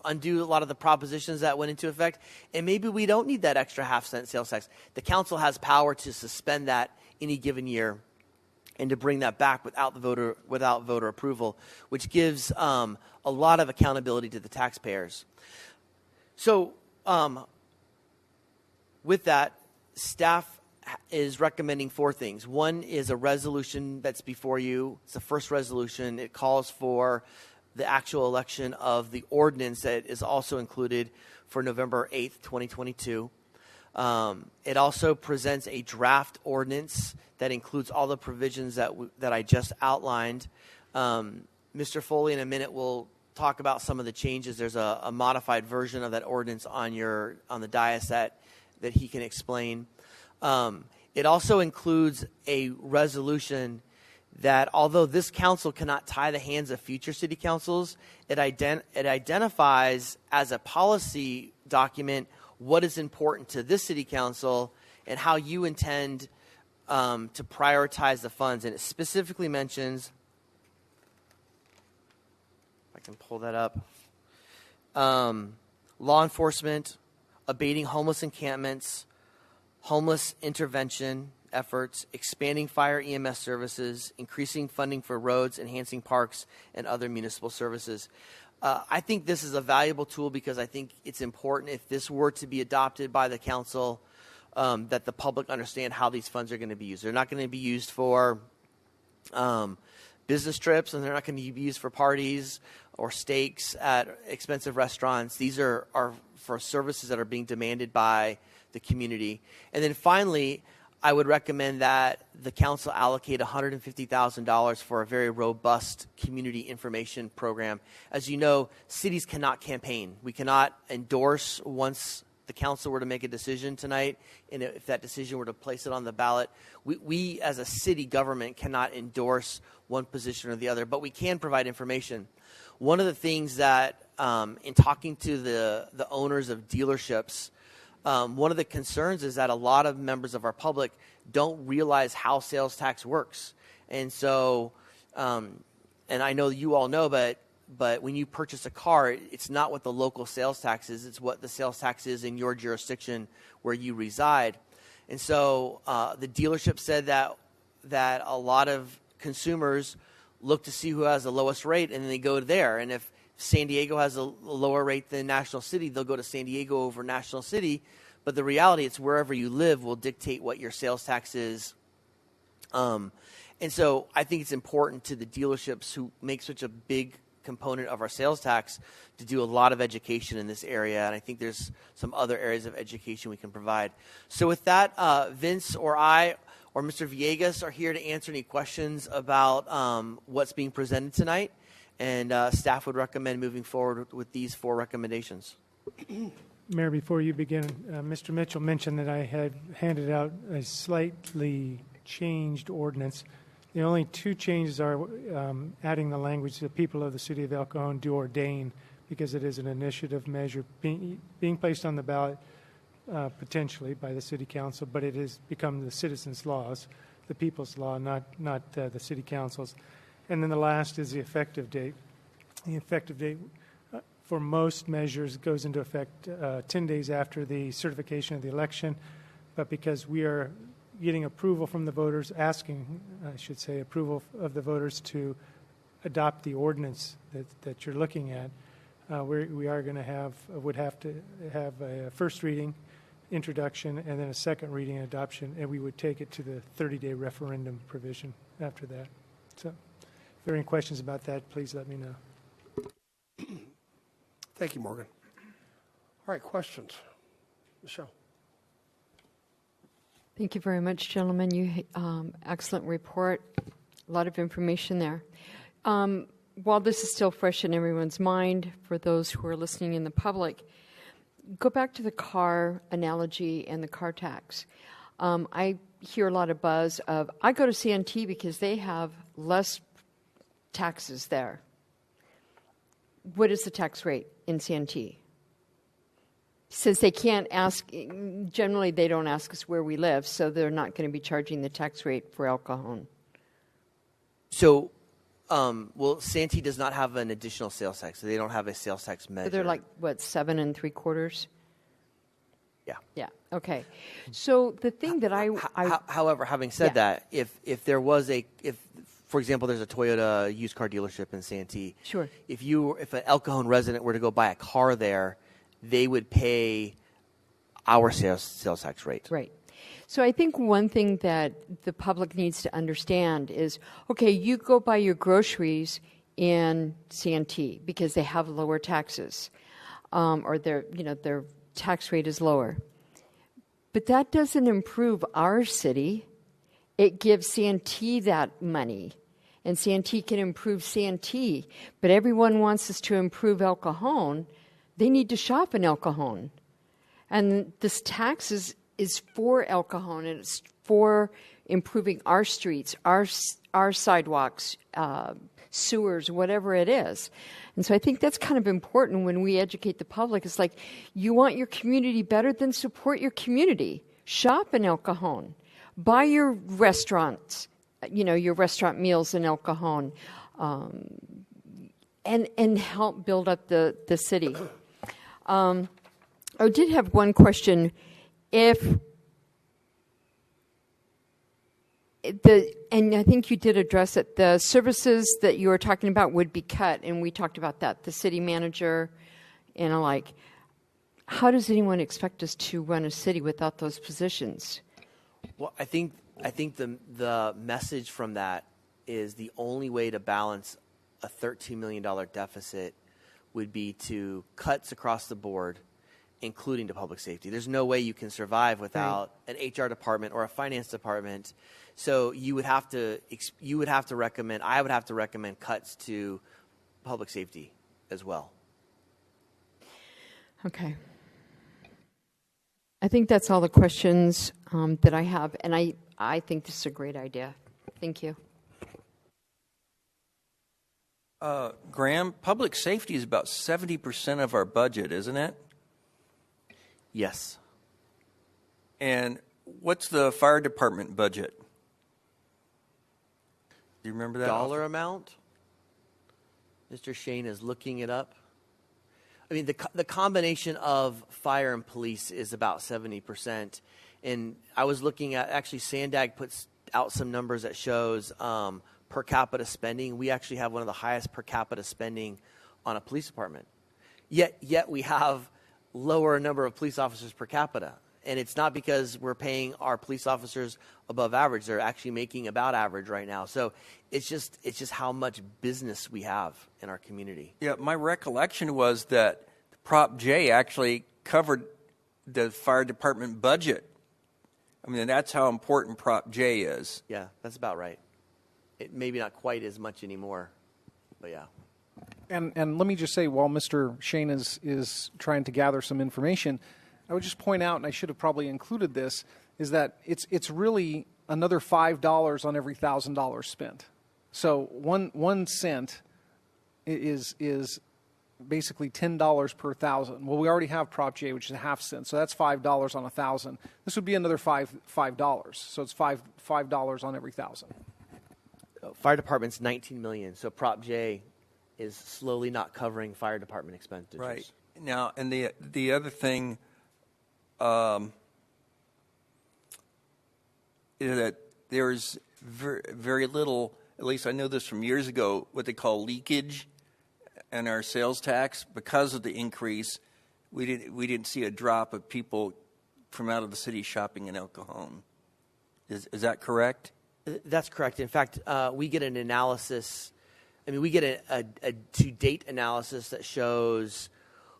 Speaker 10: undo a lot of the propositions that went into effect. And maybe we don't need that extra half-cent sales tax. The council has power to suspend that any given year and to bring that back without voter approval, which gives a lot of accountability to the taxpayers. So with that, staff is recommending 4 things. One is a resolution that's before you. It's the first resolution. It calls for the actual election of the ordinance that is also included for November 8th, 2022. It also presents a draft ordinance that includes all the provisions that I just outlined. Mr. Foley in a minute will talk about some of the changes. There's a modified version of that ordinance on the dais that he can explain. It also includes a resolution that although this council cannot tie the hands of future city councils, it identifies as a policy document what is important to this city council and how you intend to prioritize the funds. And it specifically mentions, if I can pull that up, law enforcement, abating homeless encampments, homeless intervention efforts, expanding fire EMS services, increasing funding for roads, enhancing parks, and other municipal services. I think this is a valuable tool because I think it's important if this were to be adopted by the council that the public understand how these funds are going to be used. They're not going to be used for business trips, and they're not going to be used for parties or steaks at expensive restaurants. These are for services that are being demanded by the community. And then finally, I would recommend that the council allocate $150,000 for a very robust community information program. As you know, cities cannot campaign. We cannot endorse once the council were to make a decision tonight, and if that decision were to place it on the ballot. We as a city government cannot endorse one position or the other, but we can provide information. One of the things that, in talking to the owners of dealerships, one of the concerns is that a lot of members of our public don't realize how sales tax works. And so, and I know you all know, but when you purchase a car, it's not what the local sales tax is, it's what the sales tax is in your jurisdiction where you reside. And so the dealership said that a lot of consumers look to see who has the lowest rate, and then they go there. And if San Diego has a lower rate than National City, they'll go to San Diego over National City. But the reality, it's wherever you live will dictate what your sales tax is. And so I think it's important to the dealerships who make such a big component of our sales tax to do a lot of education in this area. And I think there's some other areas of education we can provide. So with that, Vince or I or Mr. Villegas are here to answer any questions about what's being presented tonight. And staff would recommend moving forward with these 4 recommendations.
Speaker 9: Mayor, before you begin, Mr. Mitchell mentioned that I had handed out a slightly changed ordinance. The only 2 changes are adding the language that people of the city of El Cajon do ordain, because it is an initiative measure being placed on the ballot potentially by the city council, but it has become the citizens' laws, the people's law, not the city council's. And then the last is the effective date. The effective date for most measures goes into effect 10 days after the certification of the election, but because we are getting approval from the voters, asking, I should say, approval of the voters to adopt the ordinance that you're looking at, we are going to would have to have a first reading, introduction, and then a second reading and adoption, and we would take it to the 30-day referendum provision after that. So if there are any questions about that, please let me know.
Speaker 1: Thank you, Morgan. All right, questions? Michelle.
Speaker 5: Thank you very much, gentlemen. You excellent report. A lot of information there. While this is still fresh in everyone's mind, for those who are listening in the public, go back to the car analogy and the car tax. I hear a lot of buzz of, I go to CNT because they have less taxes there. What is the tax rate in CNT? Since they can't ask, generally they don't ask us where we live, so they're not going to be charging the tax rate for El Cajon.
Speaker 10: So, well, Santee does not have an additional sales tax, so they don't have a sales tax measure.
Speaker 5: So they're like, what, 7 3/4?
Speaker 10: Yeah.
Speaker 5: Yeah, okay. So the thing that
Speaker 10: However, having said that, if there was for example, there's a Toyota used car dealership in Santee.
Speaker 5: Sure.
Speaker 10: If an El Cajon resident were to go buy a car there, they would pay our sales tax rate.
Speaker 5: Right. So I think one thing that the public needs to understand is, okay, you go buy your groceries in CNT because they have lower taxes, or their tax rate is lower. But that doesn't improve our city. It gives CNT that money, and CNT can improve CNT. But everyone wants us to improve El Cajon. They need to shop in El Cajon. And this tax is for El Cajon, and it's for improving our streets, our sidewalks, sewers, whatever it is. And so I think that's kind of important when we educate the public. It's like, you want your community better, then support your community. Shop in El Cajon. Buy your restaurants, your restaurant meals in El Cajon, and help build up the city. I did have one question. And I think you did address it, the services that you were talking about would be cut, and we talked about that, the city manager and alike. How does anyone expect us to run a city without those positions?
Speaker 10: Well, I think the message from that is the only way to balance a $13 million deficit would be to cuts across the board, including to public safety. There's no way you can survive without an HR department or a finance department. So you would have to recommend, I would have to recommend cuts to public safety as well.
Speaker 5: Okay. I think that's all the questions that I have, and I think this is a great idea. Thank you.
Speaker 8: Graham, public safety is about 70% of our budget, isn't it?
Speaker 10: Yes.
Speaker 8: And what's the fire department budget? Do you remember that?
Speaker 10: Dollar amount? Mr. Shane is looking it up. I mean, the combination of fire and police is about 70%. And I was looking at, actually, Sandag puts out some numbers that shows per capita spending. We actually have one of the highest per capita spending on a police department. Yet we have lower number of police officers per capita. And it's not because we're paying our police officers above average. They're actually making about average right now. So it's just how much business we have in our community.
Speaker 8: Yeah, my recollection was that Prop J actually covered the fire department budget. I mean, that's how important Prop J is.
Speaker 10: Yeah, that's about right. It maybe not quite as much anymore, but yeah.
Speaker 11: And let me just say, while Mr. Shane is trying to gather some information, I would just point out, and I should have probably included this, is that it's really another $5 on every $1,000 spent. So 1 cent is basically $10 per 1,000. Well, we already have Prop J, which is a half cent, so that's $5 on 1,000. This would be another $5. So it's $5 on every 1,000.
Speaker 10: Fire department's $19 million, so Prop J is slowly not covering fire department expenditures.
Speaker 8: Right. Now, and the other thing is that there's very little, at least I know this from years ago, what they call leakage in our sales tax. Because of the increase, we didn't see a drop of people from out of the city shopping in El Cajon. Is that correct?
Speaker 10: That's correct. In fact, we get an analysis. I mean, we get a to-date analysis that shows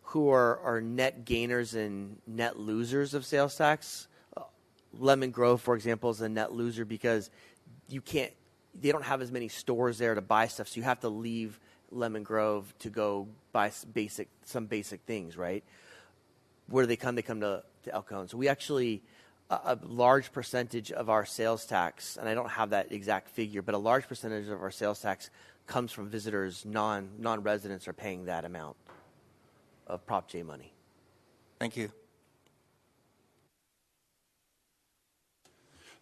Speaker 10: who are net gainers and net losers of sales tax. Lemon Grove, for example, is a net loser because they don't have as many stores there to buy stuff, so you have to leave Lemon Grove to go buy some basic things, right? Where do they come? They come to El Cajon. So we actually, a large percentage of our sales tax, and I don't have that exact figure, but a large percentage of our sales tax comes from visitors. Non-residents are paying that amount of Prop J money.
Speaker 8: Thank you.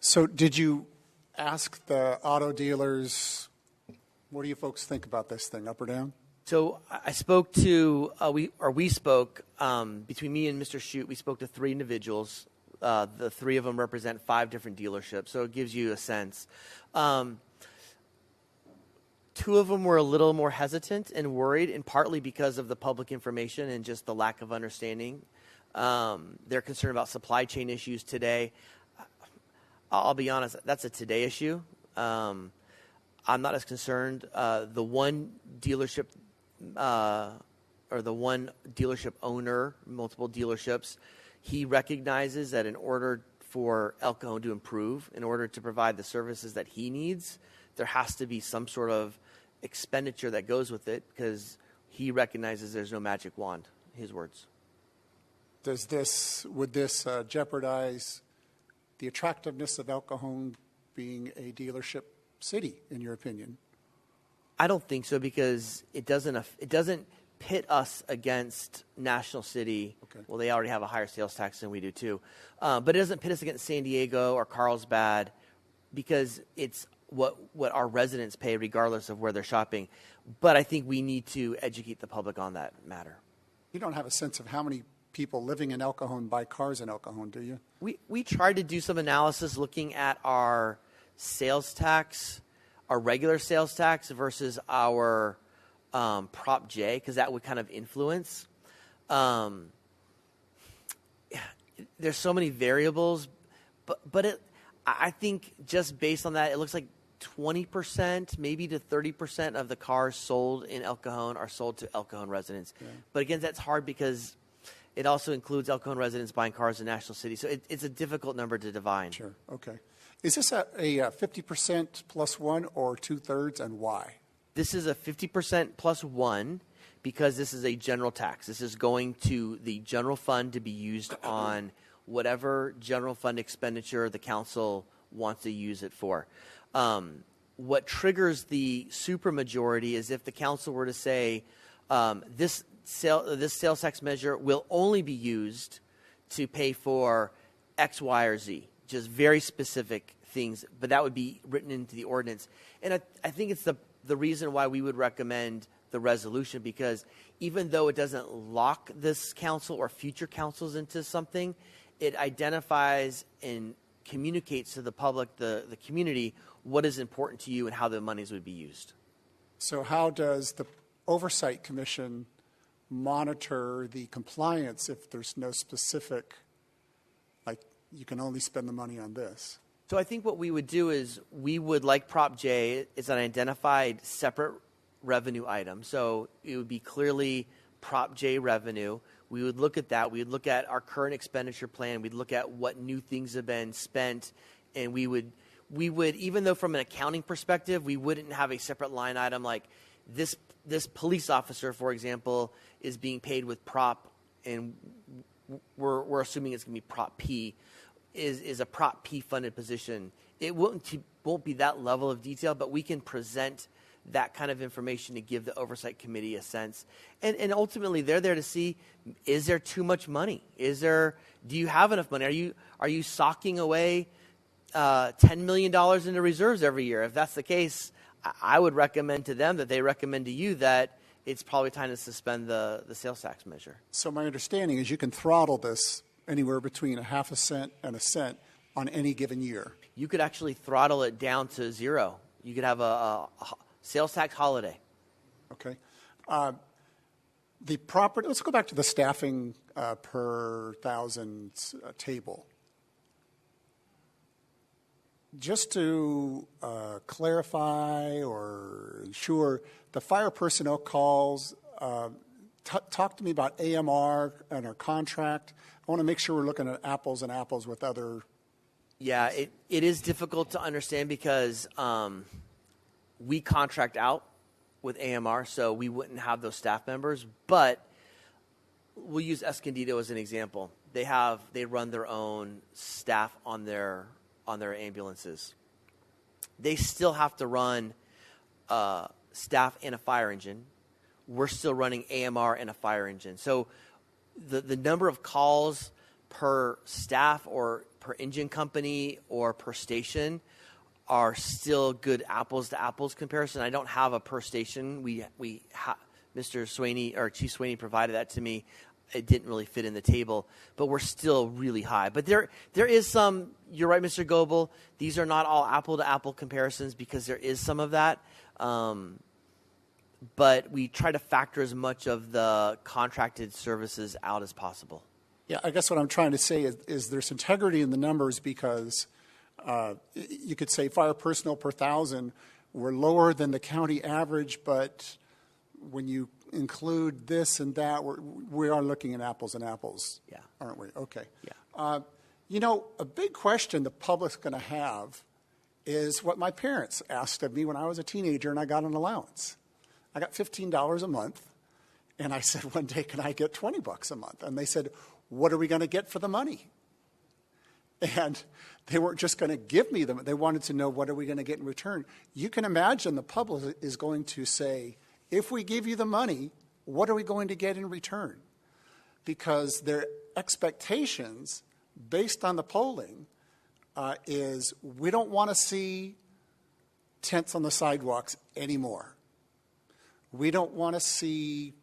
Speaker 6: So did you ask the auto dealers, what do you folks think about this thing, up or down?
Speaker 10: So I spoke to, we spoke, between me and Mr. Shute, we spoke to 3 individuals. The 3 of them represent 5 different dealerships, so it gives you a sense. 2 of them were a little more hesitant and worried, and partly because of the public information and just the lack of understanding. They're concerned about supply chain issues today. I'll be honest, that's a today issue. I'm not as concerned. The one dealership or the one dealership owner, multiple dealerships, he recognizes that in order for El Cajon to improve, in order to provide the services that he needs, there has to be some sort of expenditure that goes with it because he recognizes there's no magic wand, his words.
Speaker 6: Would this jeopardize the attractiveness of El Cajon being a dealership city, in your opinion?
Speaker 10: I don't think so because it doesn't pit us against National City. Okay. Well, they already have a higher sales tax than we do too, but it doesn't pit us against San Diego or Carlsbad because it's what our residents pay regardless of where they're shopping. But I think we need to educate the public on that matter.
Speaker 6: You don't have a sense of how many people living in El Cajon buy cars in El Cajon, do you?
Speaker 10: We tried to do some analysis looking at our sales tax, our regular sales tax versus our Prop J, because that would kind of influence. There's so many variables, but I think just based on that, it looks like 20%, maybe to 30% of the cars sold in El Cajon are sold to El Cajon residents. Yeah. But again, that's hard because it also includes El Cajon residents buying cars in National City. So it's a difficult number to divine.
Speaker 6: Sure. Okay. Is this a 50% plus 1 or 2/3, and why?
Speaker 10: This is a 50% plus 1 because this is a general tax. This is going to the general fund to be used on whatever general fund expenditure the council wants to use it for. What triggers the supermajority is if the council were to say this sales tax measure will only be used to pay for X, Y, or Z, just very specific things, but that would be written into the ordinance. And I think it's the reason why we would recommend the resolution, because even though it doesn't lock this council or future councils into something, it identifies and communicates to the public, the community, what is important to you and how the monies would be used.
Speaker 6: So how does the Oversight Commission monitor the compliance if there's no specific, like, you can only spend the money on this?
Speaker 10: So I think what we would do is we would, like Prop J, it's an identified separate revenue item. So it would be clearly Prop J revenue. We would look at that. We would look at our current expenditure plan. We'd look at what new things have been spent. And we would, even though from an accounting perspective, we wouldn't have a separate line item like this police officer, for example, is being paid with Prop, and we're assuming it's going to be Prop P, is a Prop P funded position. It won't be that level of detail, but we can present that kind of information to give the Oversight Committee a sense. And ultimately, they're there to see, is there too much money? Do you have enough money? Are you socking away $10 million into reserves every year? If that's the case, I would recommend to them that they recommend to you that it's probably time to suspend the sales tax measure. So
Speaker 6: my understanding is you can throttle this anywhere between a half a cent and a cent on any given year.
Speaker 10: You could actually throttle it down to zero. You could have a sales tax holiday.
Speaker 6: Okay. The property, let's go back to the staffing per thousand table. Just to clarify or ensure, the fire personnel calls, talk to me about AMR and our contract. I want to make sure we're looking at apples and apples with other.
Speaker 10: Yeah, it is difficult to understand because we contract out with AMR, so we wouldn't have those staff members. But we'll use Escondido as an example. They run their own staff on their ambulances. They still have to run staff and a fire engine. We're still running AMR and a fire engine. So the number of calls per staff or per engine company or per station are still good apples to apples comparison. I don't have a per station. Mr. Swaney or Chief Swaney provided that to me. It didn't really fit in the table, but we're still really high. But there is some. You're right, Mr. Goebel. These are not all apple to apple comparisons because there is some of that. But we try to factor as much of the contracted services out as possible.
Speaker 6: Yeah, I guess what I'm trying to say is there's integrity in the numbers because you could say fire personnel per thousand were lower than the county average, but when you include this and that, we are looking at apples and apples,
Speaker 10: yeah,
Speaker 6: aren't we? Okay.
Speaker 10: Yeah.
Speaker 6: A big question the public's going to have is what my parents asked of me when I was a teenager and I got an allowance. I got $15 a month, and I said one day, can I get $20 a month? And they said, what are we going to get for the money? And they weren't just going to give me them. They wanted to know, what are we going to get in return? You can imagine the public is going to say, if we give you the money, what are we going to get in return? Because their expectations, based on the polling, is we don't want to see tents on the sidewalks anymore. We don't want to see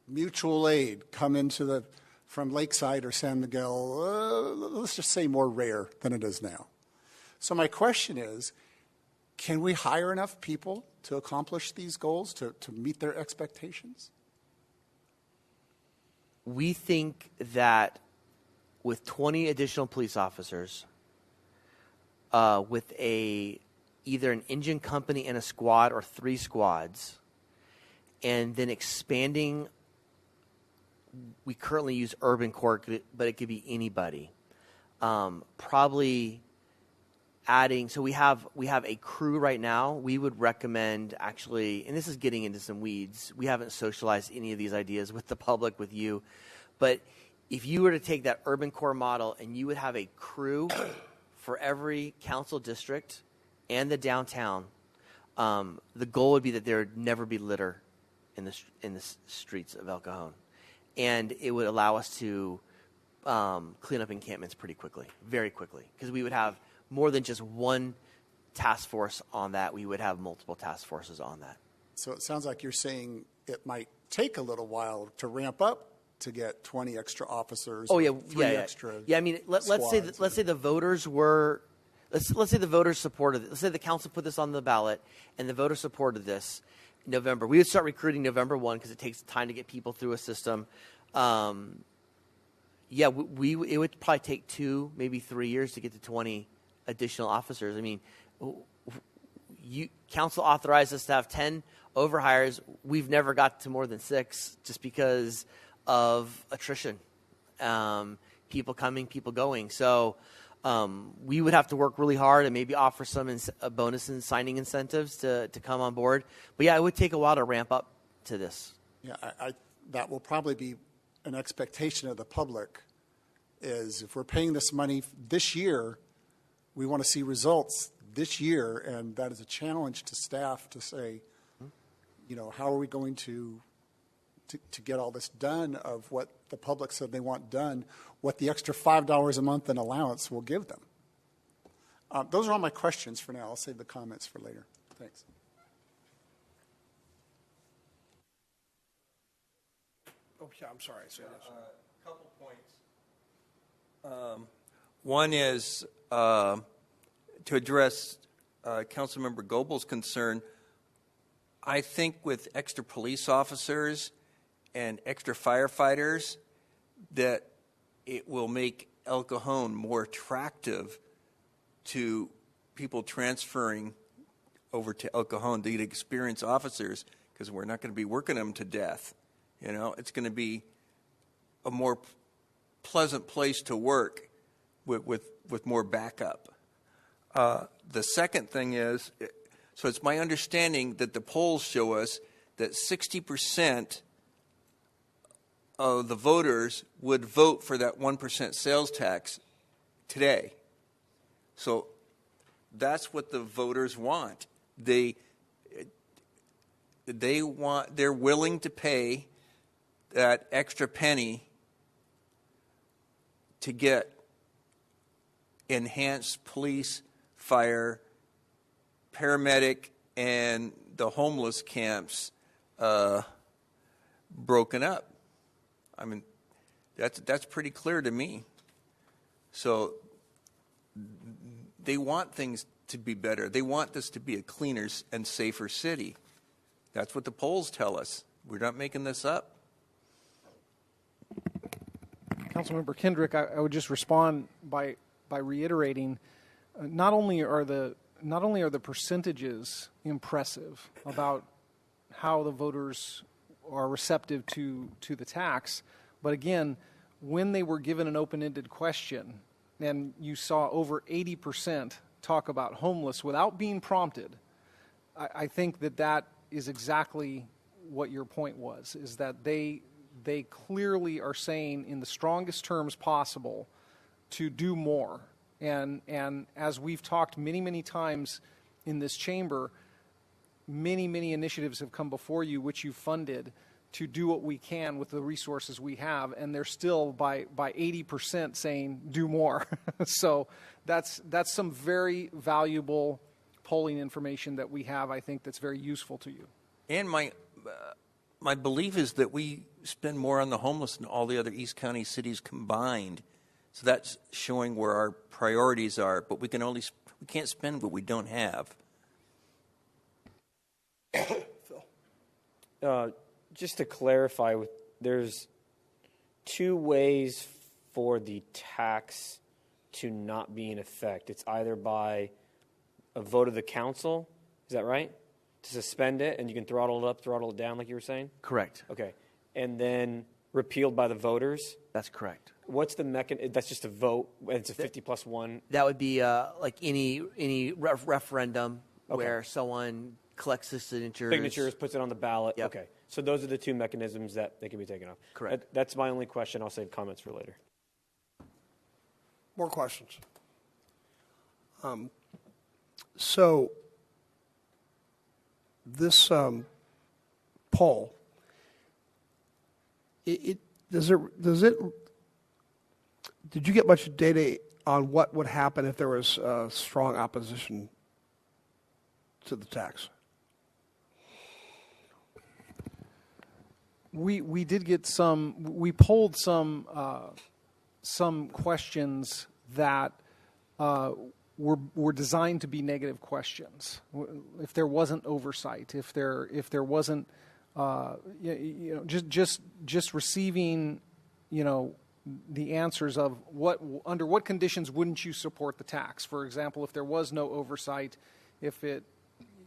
Speaker 6: mutual aid come into from Lakeside or San Miguel, let's just say more rare than it is now. So my question is, can we hire enough people to accomplish these goals, to meet their expectations?
Speaker 10: We think that with 20 additional police officers, with either an engine company and a squad or 3 squads, and then expanding. We currently use Urban Corps, but it could be anybody. Probably adding. So we have a crew right now. We would recommend actually, and this is getting into some weeds. We haven't socialized any of these ideas with the public, with you, but if you were to take that Urban Corps model and you would have a crew for every council district and the downtown, the goal would be that there would never be litter in the streets of El Cajon. And it would allow us to clean up encampments pretty quickly, very quickly, because we would have more than just one task force on that. We would have multiple task forces on that.
Speaker 6: So it sounds like you're saying it might take a little while to ramp up to get 20 extra officers.
Speaker 10: Oh yeah,
Speaker 6: or three extra.
Speaker 10: Yeah, I mean, let's say the voters were. Let's say the voters supported it. Let's say the council put this on the ballot and the voters supported this in November. We would start recruiting November 1 because it takes time to get people through a system. It would probably take 2, maybe 3 years to get to 20 additional officers. I mean, council authorized us to have 10 overhires. We've never got to more than 6 just because of attrition. People coming, people going. So we would have to work really hard and maybe offer some bonus and signing incentives to come on board. But yeah, it would take a while to ramp up to this.
Speaker 6: Yeah, that will probably be an expectation of the public, is if we're paying this money this year, we want to see results this year, and that is a challenge to staff to say, how are we going to get all this done of what the public said they want done, what the extra $5 a month in allowance will give them. Those are all my questions for now. I'll save the comments for later. Thanks.
Speaker 1: Oh, yeah, I'm sorry.
Speaker 8: A couple points. One is to address Councilmember Goebel's concern. I think with extra police officers and extra firefighters that it will make El Cajon more attractive to people transferring over to El Cajon to get experienced officers, because we're not going to be working them to death. It's going to be a more pleasant place to work with more backup. The second thing is, so it's my understanding that the polls show us that 60% of the voters would vote for that 1% sales tax today. So that's what the voters want. They're willing to pay that extra penny to get enhanced police, fire, paramedic, and the homeless camps broken up. I mean, that's pretty clear to me. So they want things to be better. They want this to be a cleaner and safer city. That's what the polls tell us. We're not making this up.
Speaker 11: Councilmember Kendrick, I would just respond by reiterating, not only are the percentages impressive about how the voters are receptive to the tax, but again, when they were given an open-ended question, and you saw over 80% talk about homeless without being prompted, I think that is exactly what your point was, is that they clearly are saying in the strongest terms possible to do more. And as we've talked many, many times in this chamber, many, many initiatives have come before you which you funded to do what we can with the resources we have, and they're still by 80% saying do more. So that's some very valuable polling information that we have, I think, that's very useful to you.
Speaker 8: And my belief is that we spend more on the homeless than all the other East County cities combined. So that's showing where our priorities are, but we can't spend what we don't have.
Speaker 1: Phil.
Speaker 7: Just to clarify, there's 2 ways for the tax to not be in effect. It's either by a vote of the council, is that right? To suspend it, and you can throttle it up, throttle it down, like you were saying?
Speaker 10: Correct.
Speaker 7: Okay. And then repealed by the voters?
Speaker 10: That's correct.
Speaker 7: What's the mechanism? That's just a vote, and it's a 50+1?
Speaker 10: That would be like any referendum where someone collects the signatures,
Speaker 7: puts it on the ballot.
Speaker 10: Yep.
Speaker 7: Okay. So those are the 2 mechanisms that they can be taken off.
Speaker 10: Correct.
Speaker 7: That's my only question. I'll save comments for later.
Speaker 1: More questions? So this poll, does it Did you get much data on what would happen if there was strong opposition to the tax?
Speaker 11: We did get some. We polled some questions that were designed to be negative questions. If there wasn't oversight, if there wasn't, just receiving, the answers of under what conditions wouldn't you support the tax? For example, if there was no oversight, if it.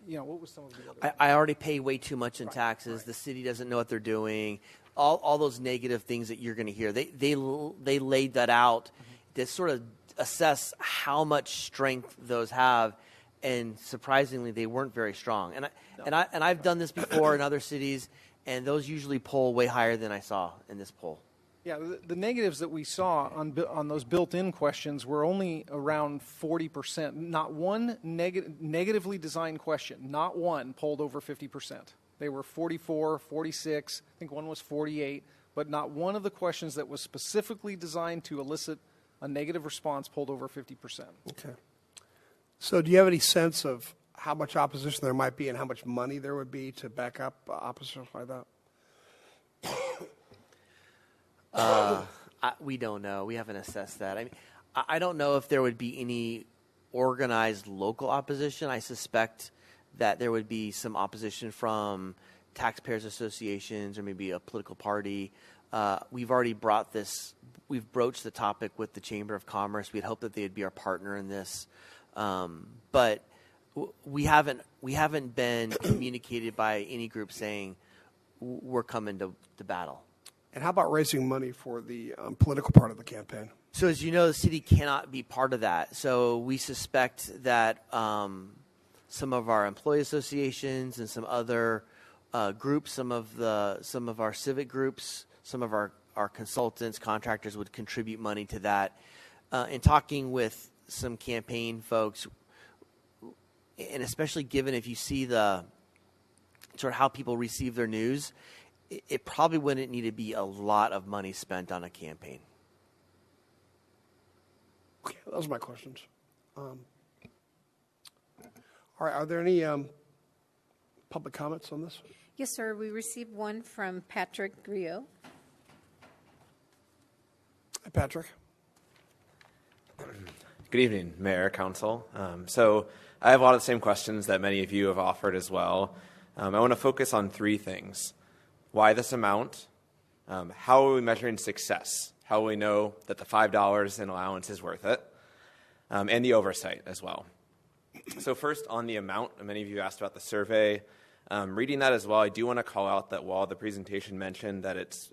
Speaker 11: What was some of the other?
Speaker 10: I already pay way too much in taxes. Right. The city doesn't know what they're doing. All those negative things that you're going to hear. They laid that out to sort of assess how much strength those have, and surprisingly, they weren't very strong. And I've done this before in other cities, and those usually poll way higher than I saw in this poll.
Speaker 11: Yeah, the negatives that we saw on those built-in questions were only around 40%. Not one negatively designed question, not one polled over 50%. They were 44, 46, I think one was 48, but not one of the questions that was specifically designed to elicit a negative response polled over 50%.
Speaker 1: Okay. So do you have any sense of how much opposition there might be and how much money there would be to back up opposition like that?
Speaker 10: We don't know. We haven't assessed that. I mean, I don't know if there would be any organized local opposition. I suspect that there would be some opposition from taxpayers associations or maybe a political party. We've already we've broached the topic with the Chamber of Commerce. We'd hope that they'd be our partner in this. But we haven't been communicated by any group saying we're coming to battle.
Speaker 1: And how about raising money for the political part of the campaign?
Speaker 10: So as you know, the city cannot be part of that. So we suspect that some of our employee associations and some other groups, some of our civic groups, some of our consultants, contractors would contribute money to that. In talking with some campaign folks, and especially given if you see the sort of how people receive their news, it probably wouldn't need to be a lot of money spent on a campaign.
Speaker 1: Okay, those are my questions. All right, are there any public comments on this?
Speaker 2: Yes, sir. We received one from Patrick Grillo.
Speaker 1: Hi, Patrick.
Speaker 12: Good evening, Mayor, Council. So I have a lot of the same questions that many of you have offered as well. I want to focus on three things. Why this amount? How are we measuring success? How will we know that the $5 in allowance is worth it? And the oversight as well. So first, on the amount, many of you asked about the survey. Reading that as well, I do want to call out that while the presentation mentioned that it's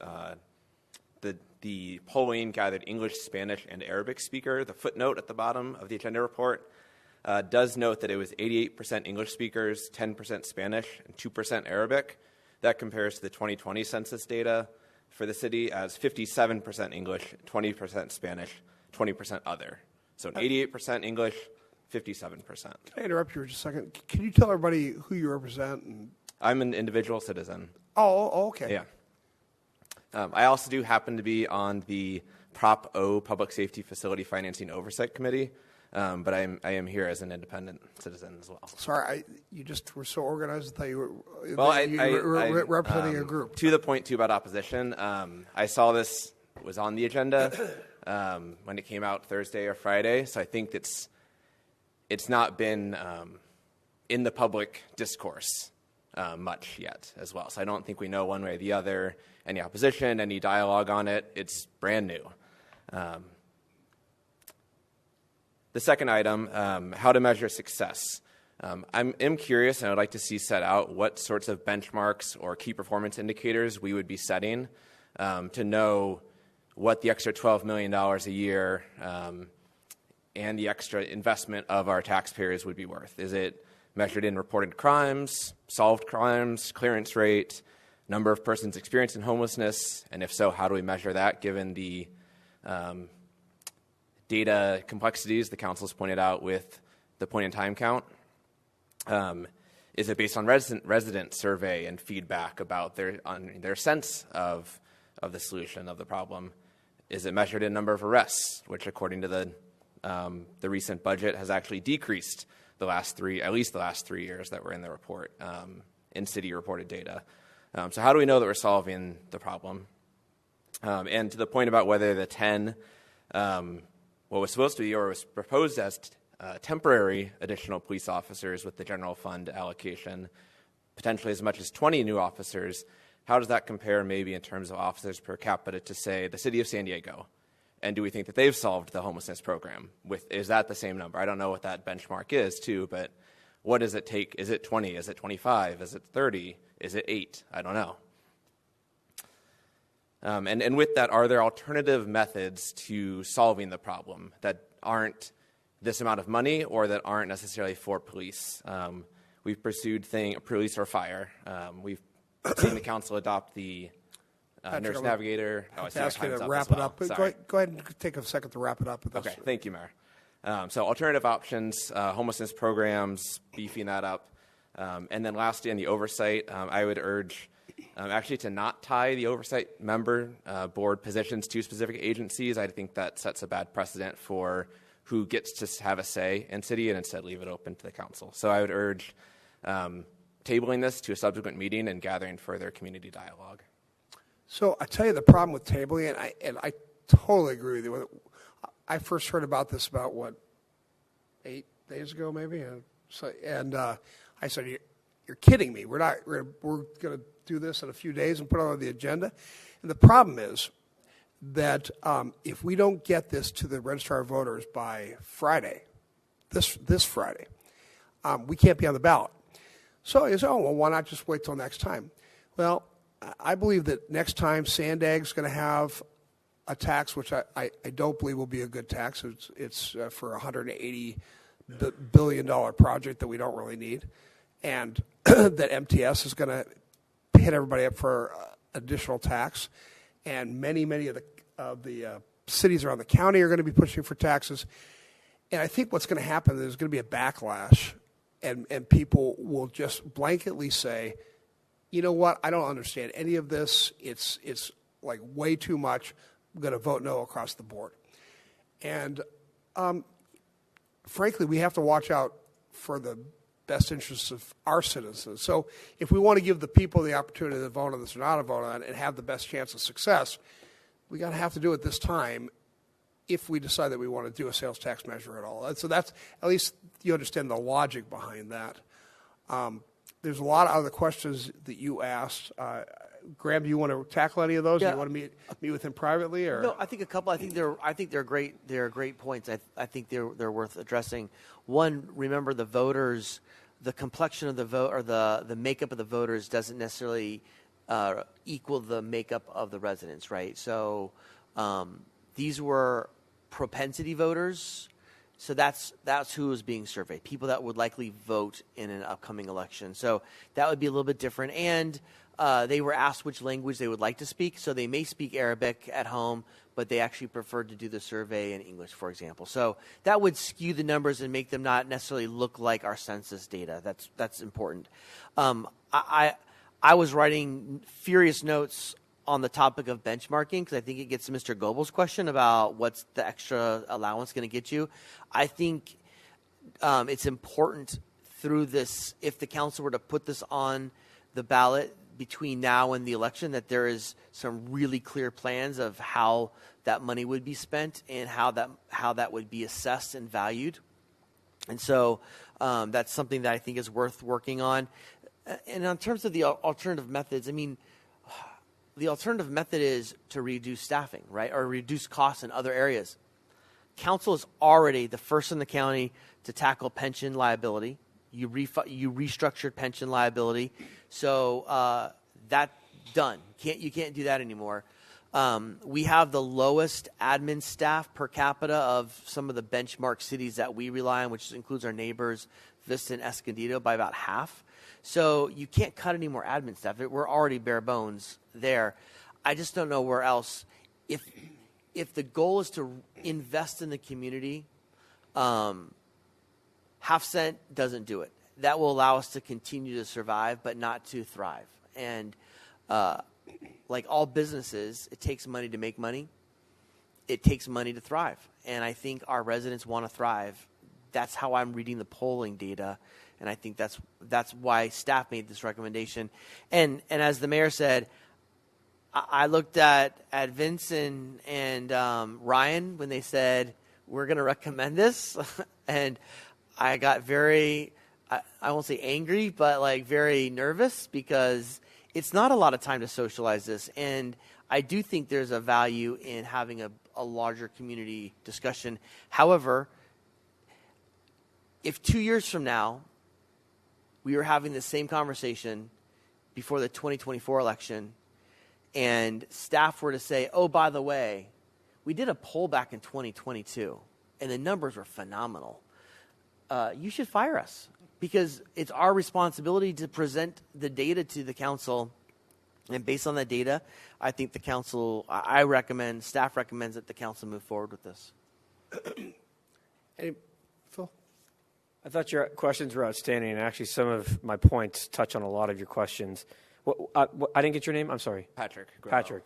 Speaker 12: the polling gathered English, Spanish, and Arabic speaker, the footnote at the bottom of the agenda report does note that it was 88% English speakers, 10% Spanish, and 2% Arabic. That compares to the 2020 census data for the city as 57% English, 20% Spanish, 20% other. So an 88% English, 57%.
Speaker 1: Can I interrupt you for just a second? Can you tell everybody who you represent?
Speaker 12: I'm an individual citizen.
Speaker 1: Oh, okay.
Speaker 12: Yeah. I also do happen to be on the Prop O Public Safety Facility Financing Oversight Committee, but I am here as an independent citizen as well.
Speaker 1: Sorry, you just were so organized. I thought you were,
Speaker 12: well,
Speaker 1: representing a group.
Speaker 12: To the point, too, about opposition, I saw this was on the agenda when it came out Thursday or Friday, so I think it's not been in the public discourse much yet as well. So I don't think we know one way or the other, any opposition, any dialogue on it. It's brand new. The second item, how to measure success. I'm curious, and I'd like to see set out what sorts of benchmarks or key performance indicators we would be setting to know what the extra $12 million a year and the extra investment of our taxpayers would be worth. Is it measured in reported crimes, solved crimes, clearance rate, number of persons experiencing homelessness, and if so, how do we measure that given the data complexities the council's pointed out with the point-in-time count? Is it based on resident survey and feedback about their sense of the solution of the problem? Is it measured in number of arrests, which according to the recent budget has actually decreased at least the last 3 years that were in the report, in city reported data. So how do we know that we're solving the problem? And to the point about whether the 10, what was supposed to be or was proposed as temporary additional police officers with the general fund allocation, potentially as much as 20 new officers, how does that compare maybe in terms of officers per capita to, say, the city of San Diego? And do we think that they've solved the homelessness program? Is that the same number? I don't know what that benchmark is, too, but what does it take? Is it 20? Is it 25? Is it 30? Is it 8? I don't know. And with that, are there alternative methods to solving the problem that aren't this amount of money or that aren't necessarily for police? We've pursued police or fire. We've seen the council adopt the nurse navigator.
Speaker 1: I ask you to wrap it up. Go ahead and take a second to wrap it up.
Speaker 12: Okay, thank you, Mayor. So alternative options, homelessness programs, beefing that up. And then lastly, on the oversight, I would urge actually to not tie the oversight member board positions to specific agencies. I think that sets a bad precedent for who gets to have a say in city and instead leave it open to the council. So I would urge tabling this to a subsequent meeting and gathering further community dialogue.
Speaker 1: So I tell you the problem with tabling it, and I totally agree with you. I first heard about this about, 8 days ago maybe? And I said, you're kidding me. We're going to do this in a few days and put it on the agenda. And the problem is that if we don't get this to the registrar of voters by Friday, this Friday, we can't be on the ballot. So you say, oh, well, why not just wait till next time? Well, I believe that next time Sandag's going to have a tax, which I don't believe will be a good tax. It's for a $180 billion project that we don't really need. And that MTS is going to hit everybody up for additional tax. And many of the cities around the county are going to be pushing for taxes. And I think what's going to happen is there's going to be a backlash, and people will just blanketly say, you know what, I don't understand any of this. It's like way too much. I'm going to vote no across the board. And frankly, we have to watch out for the best interests of our citizens. So if we want to give the people the opportunity to vote on this or not to vote on it and have the best chance of success, we got to have to do it this time if we decide that we want to do a sales tax measure at all. So that's, at least you understand the logic behind that. There's a lot of other questions that you asked. Graham, do you want to tackle any of those?
Speaker 10: Yeah.
Speaker 1: Do you want to meet with him privately, or
Speaker 10: no? I think a couple. I think they're great. They're great points. I think they're worth addressing. One, remember the voters, the complexion of the vote or the makeup of the voters doesn't necessarily equal the makeup of the residents, right? So these were propensity voters. So that's who was being surveyed, people that would likely vote in an upcoming election. So that would be a little bit different. And they were asked which language they would like to speak. So they may speak Arabic at home, but they actually preferred to do the survey in English, for example. So that would skew the numbers and make them not necessarily look like our census data. That's important. I was writing furious notes on the topic of benchmarking, because I think it gets to Mr. Goebel's question about what's the extra allowance going to get you. I think it's important through this, if the council were to put this on the ballot between now and the election, that there is some really clear plans of how that money would be spent and how that would be assessed and valued. And so that's something that I think is worth working on. And in terms of the alternative methods, I mean, the alternative method is to reduce staffing, right, or reduce costs in other areas. Council is already the first in the county to tackle pension liability. You restructured pension liability, so that's done. You can't do that anymore. We have the lowest admin staff per capita of some of the benchmark cities that we rely on, which includes our neighbors, Vista and Escondido, by about half. So you can't cut any more admin staff. We're already bare bones there. I just don't know where else. If the goal is to invest in the community, half cent doesn't do it. That will allow us to continue to survive, but not to thrive. And like all businesses, it takes money to make money. it takes money to thrive. And I think our residents want to thrive. That's how I'm reading the polling data. And I think that's why staff made this recommendation. And as the mayor said, I looked at Vince and Ryan when they said, we're going to recommend this. And I got very, I won't say angry, but like very nervous, because it's not a lot of time to socialize this. And I do think there's a value in having a larger community discussion. However, if 2 years from now we were having the same conversation before the 2024 election and staff were to say, oh, by the way, we did a poll back in 2022 and the numbers were phenomenal, you should fire us, because it's our responsibility to present the data to the council. And based on that data, I think the council, staff recommends that the council move forward with this.
Speaker 1: Hey, Phil?
Speaker 7: I thought your questions were outstanding, and actually some of my points touch on a lot of your questions. I didn't get your name? I'm sorry.
Speaker 12: Patrick.
Speaker 7: Patrick.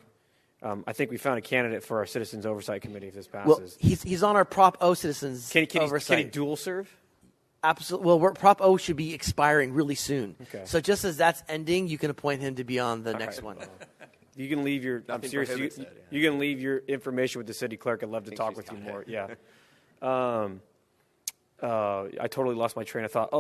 Speaker 7: I think we found a candidate for our Citizens Oversight Committee if this passes.
Speaker 10: Well, he's on our Prop O Citizens Oversight.
Speaker 7: Can he dual serve?
Speaker 10: Absolutely. Well, Prop O should be expiring really soon.
Speaker 7: Okay.
Speaker 10: So just as that's ending, you can appoint him to be on the next one.
Speaker 7: You can leave your. I'm serious. You can leave your information with the city clerk. I'd love to talk with you more. Yeah. I totally lost my train of thought.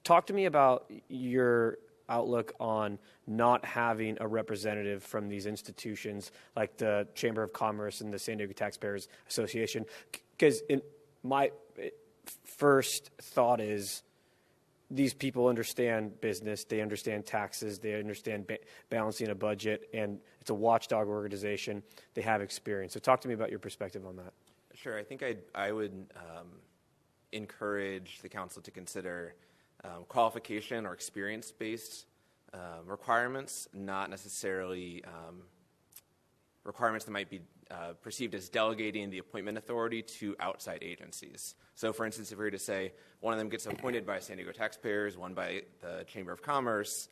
Speaker 7: Talk to me about your outlook on not having a representative from these institutions like the Chamber of Commerce and the San Diego Taxpayers Association, because my first thought is these people understand business, they understand taxes, they understand balancing a budget, and it's a watchdog organization. They have experience. So talk to me about your perspective on that.
Speaker 12: Sure. I think I would encourage the council to consider qualification or experience-based requirements, not necessarily requirements that might be perceived as delegating the appointment authority to outside agencies. So, for instance, if we were to say one of them gets appointed by San Diego taxpayers, one by the Chamber of Commerce,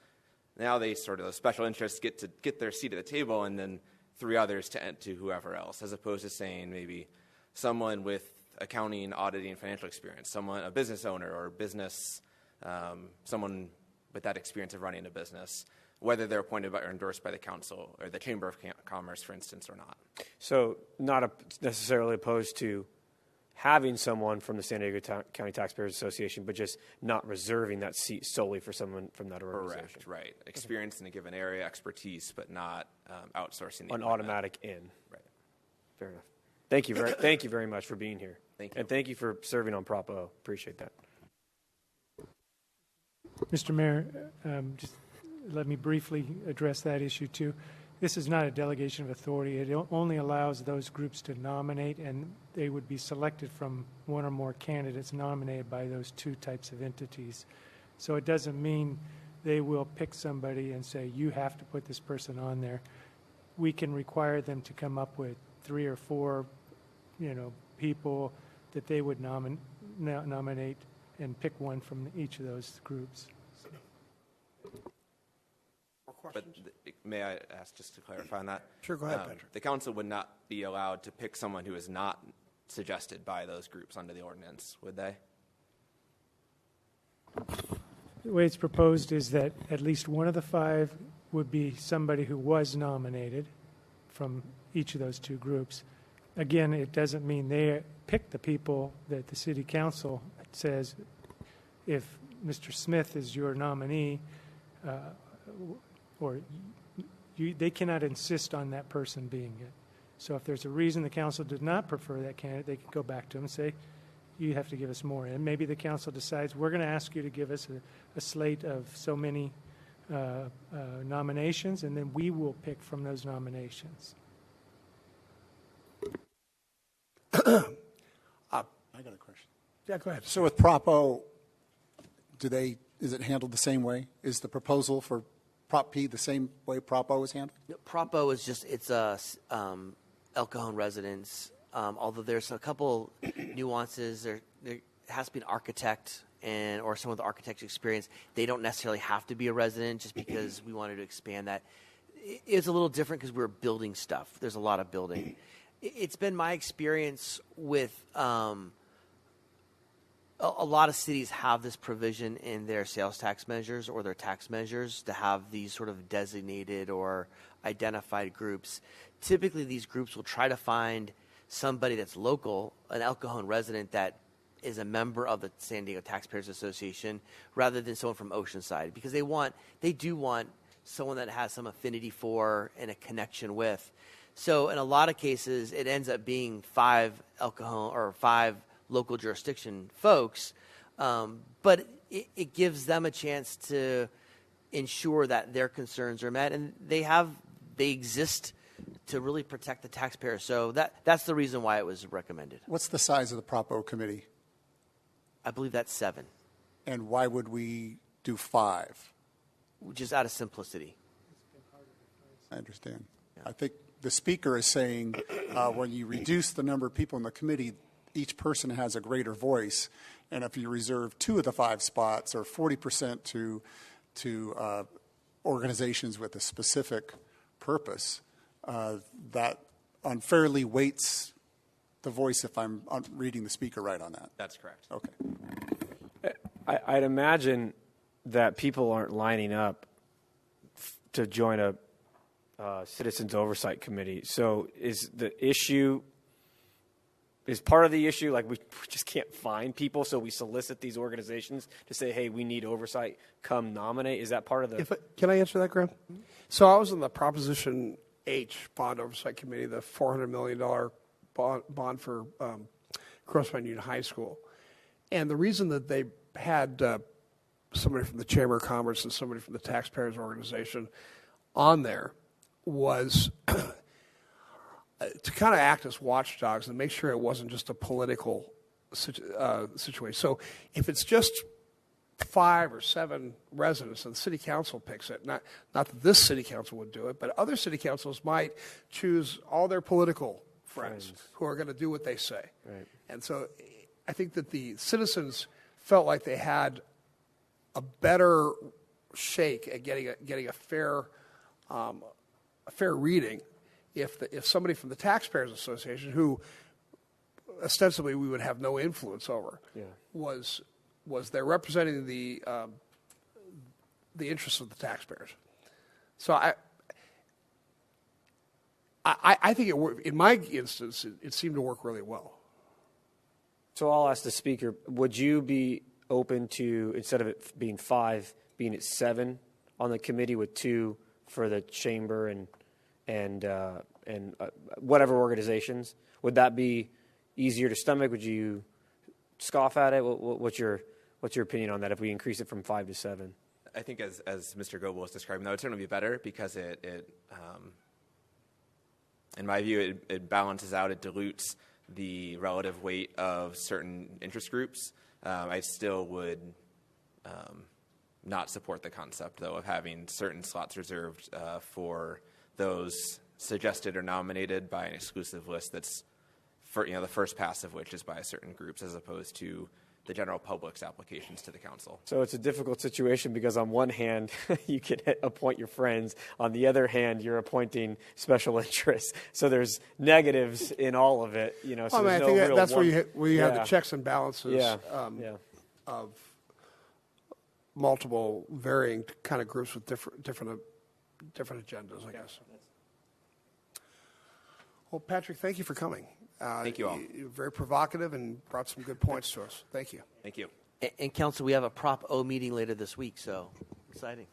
Speaker 12: now they sort of, special interests get to get their seat at the table, and then three others to whoever else, as opposed to saying maybe someone with accounting, auditing, financial experience, a business owner or business, someone with that experience of running a business, whether they're appointed by or endorsed by the council or the Chamber of Commerce, for instance, or not. So
Speaker 7: not necessarily opposed to having someone from the San Diego County Taxpayers Association, but just not reserving that seat solely for someone from that organization.
Speaker 12: Correct, right. Experience in a given area, expertise, but not outsourcing.
Speaker 7: An automatic in.
Speaker 12: Right.
Speaker 7: Fair enough. Thank you thank you very much for being here.
Speaker 12: Thank you.
Speaker 7: And thank you for serving on Prop O. Appreciate that.
Speaker 9: Mr. Mayor, just let me briefly address that issue too. This is not a delegation of authority. It only allows those groups to nominate, and they would be selected from one or more candidates nominated by those two types of entities. So it doesn't mean they will pick somebody and say, you have to put this person on there. We can require them to come up with 3 or 4, people that they would nominate and pick one from each of those groups.
Speaker 12: But may I ask, just to clarify on that?
Speaker 1: Sure, go ahead, Patrick.
Speaker 12: The council would not be allowed to pick someone who is not suggested by those groups under the ordinance, would they?
Speaker 9: The way it's proposed is that at least one of the 5 would be somebody who was nominated from each of those two groups. Again, it doesn't mean they pick the people that the city council says, if Mr. Smith is your nominee, they cannot insist on that person being it. So if there's a reason the council did not prefer that candidate, they can go back to him and say, you have to give us more. And maybe the council decides, we're going to ask you to give us a slate of so many nominations, and then we will pick from those nominations.
Speaker 6: I got a question.
Speaker 1: Yeah, go ahead.
Speaker 6: So with Prop O, is it handled the same way? Is the proposal for Prop P the same way Prop O is handled?
Speaker 10: No, Prop O is just, it's El Cajon residents, although there's a couple nuances. There has to be an architect or someone with architecture experience. They don't necessarily have to be a resident, just because we wanted to expand that. It's a little different because we're building stuff. There's a lot of building. It's been my experience with a lot of cities have this provision in their sales tax measures or their tax measures to have these sort of designated or identified groups. Typically, these groups will try to find somebody that's local, an El Cajon resident that is a member of the San Diego Taxpayers Association, rather than someone from Oceanside, because they do want someone that has some affinity for and a connection with. So in a lot of cases, it ends up being 5 El Cajon or 5 local jurisdiction folks, but it gives them a chance to ensure that their concerns are met, and they exist to really protect the taxpayer. So that's the reason why it was recommended.
Speaker 6: What's the size of the Prop O committee?
Speaker 10: I believe that's 7,
Speaker 6: And why would we do 5?
Speaker 10: just out of simplicity.
Speaker 6: I understand. I think the speaker is saying when you reduce the number of people in the committee, each person has a greater voice. And if you reserve 2 of the 5 spots or 40% to organizations with a specific purpose, that unfairly weights the voice, if I'm reading the speaker right on that.
Speaker 12: That's correct.
Speaker 6: Okay.
Speaker 7: I'd imagine that people aren't lining up to join a citizens oversight committee. So is part of the issue like we just can't find people, so we solicit these organizations to say, hey, we need oversight, come nominate? Is that part of the...
Speaker 1: Can I answer that, Graham? So I was in the Proposition H Bond Oversight Committee, the $400 million bond for Grossman Union High School. And the reason that they had somebody from the Chamber of Commerce and somebody from the Taxpayers Organization on there was to kind of act as watchdogs and make sure it wasn't just a political situation. So if it's just 5 or 7 residents and the city council picks it, not that this city council would do it, but other city councils might choose all their political friends who are going to do what they say.
Speaker 7: Right.
Speaker 1: And so I think that the citizens felt like they had a better shake at getting a fair reading if somebody from the Taxpayers Association, who ostensibly we would have no influence over, was there representing the interests of the taxpayers. So I think it worked. In my instance, it seemed to work really well.
Speaker 7: So I'll ask the speaker, would you be open to, instead of it being 5, being at 7 on the committee with 2 for the chamber and whatever organizations? Would that be easier to stomach? Would you scoff at it? What's your opinion on that if we increase it from 5 to 7?
Speaker 12: I think as Mr. Goebel was describing, that would certainly be better because it in my view, it balances out, it dilutes the relative weight of certain interest groups. I still would not support the concept, though, of having certain slots reserved for those suggested or nominated by an exclusive list that's, the first pass of which is by certain groups as opposed to the general public's applications to the council.
Speaker 7: So it's a difficult situation because on one hand, you can appoint your friends. On the other hand, you're appointing special interests. So there's negatives in all of it. So
Speaker 1: I think that's where you have the checks and balances of multiple varying kind of groups with different agendas, I guess. Well, Patrick, thank you for coming.
Speaker 12: Thank you all.
Speaker 1: You're very provocative and brought some good points to us. Thank you.
Speaker 12: Thank you.
Speaker 10: And Council, we have a Prop O meeting later this week, so exciting.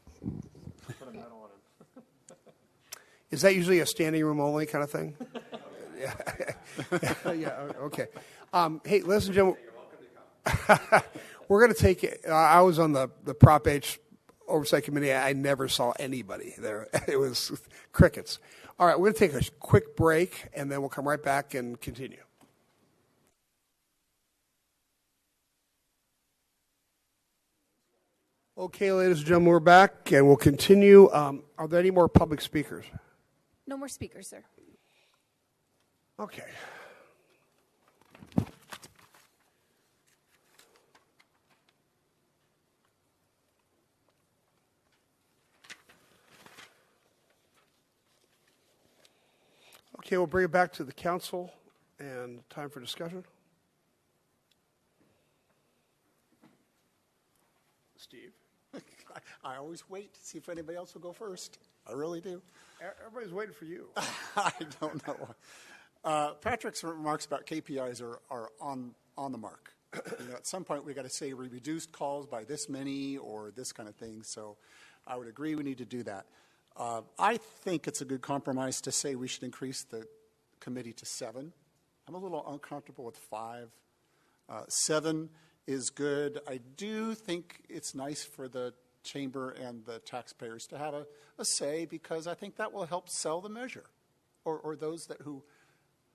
Speaker 1: Is that usually a standing room only kind of thing? Yeah, okay. Hey, ladies and gentlemen, we're going to take it. I was on the Prop H Oversight Committee. I never saw anybody there. It was crickets. All right, we're going to take a quick break, and then we'll come right back and continue. Okay, ladies and gentlemen, we're back, and we'll continue. Are there any more public speakers?
Speaker 2: No more speakers, sir.
Speaker 1: Okay. Okay, Okay, we'll bring it back to the council and time for discussion. Steve?
Speaker 6: I always wait to see if anybody else will go first. I really do.
Speaker 1: Everybody's waiting for you.
Speaker 6: I don't know. Patrick's remarks about KPIs are on the mark. At some point, we got to say we reduced calls by this many or this kind of thing. So I would agree we need to do that. I think it's a good compromise to say we should increase the committee to 7. I'm a little uncomfortable with 5. 7 is good. I do think it's nice for the chamber and the taxpayers to have a say, because I think that will help sell the measure, or those that who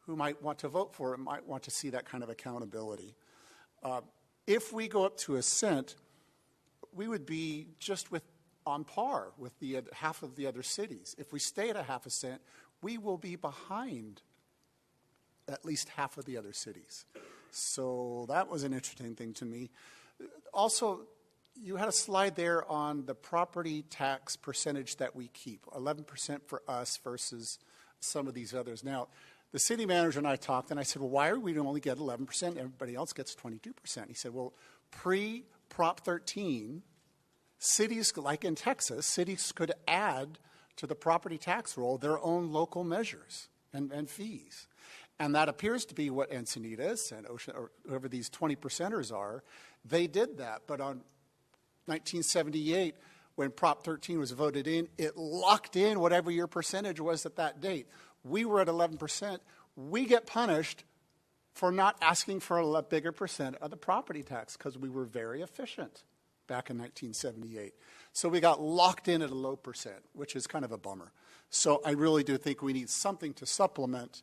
Speaker 6: might want to vote for it might want to see that kind of accountability. If we go up to a cent, we would be just on par with the half of the other cities. If we stay at a half a cent, we will be behind at least half of the other cities. So that was an interesting thing to me. Also, you had a slide there on the property tax percentage that we keep, 11% for us versus some of these others. Now, the city manager and I talked, and I said, well, why are we only get 11%? Everybody else gets 22%. He said, well, pre-Prop 13, cities, like in Texas, cities could add to the property tax roll their own local measures and fees. And that appears to be what Encinitas and Ocean, or whoever these 20%ers are. They did that. But on 1978, when Prop 13 was voted in, it locked in whatever your percentage was at that date. We were at 11%. We get punished for not asking for a bigger percent of the property tax because we were very efficient back in 1978. So we got locked in at a low percent, which is kind of a bummer. So I really do think we need something to supplement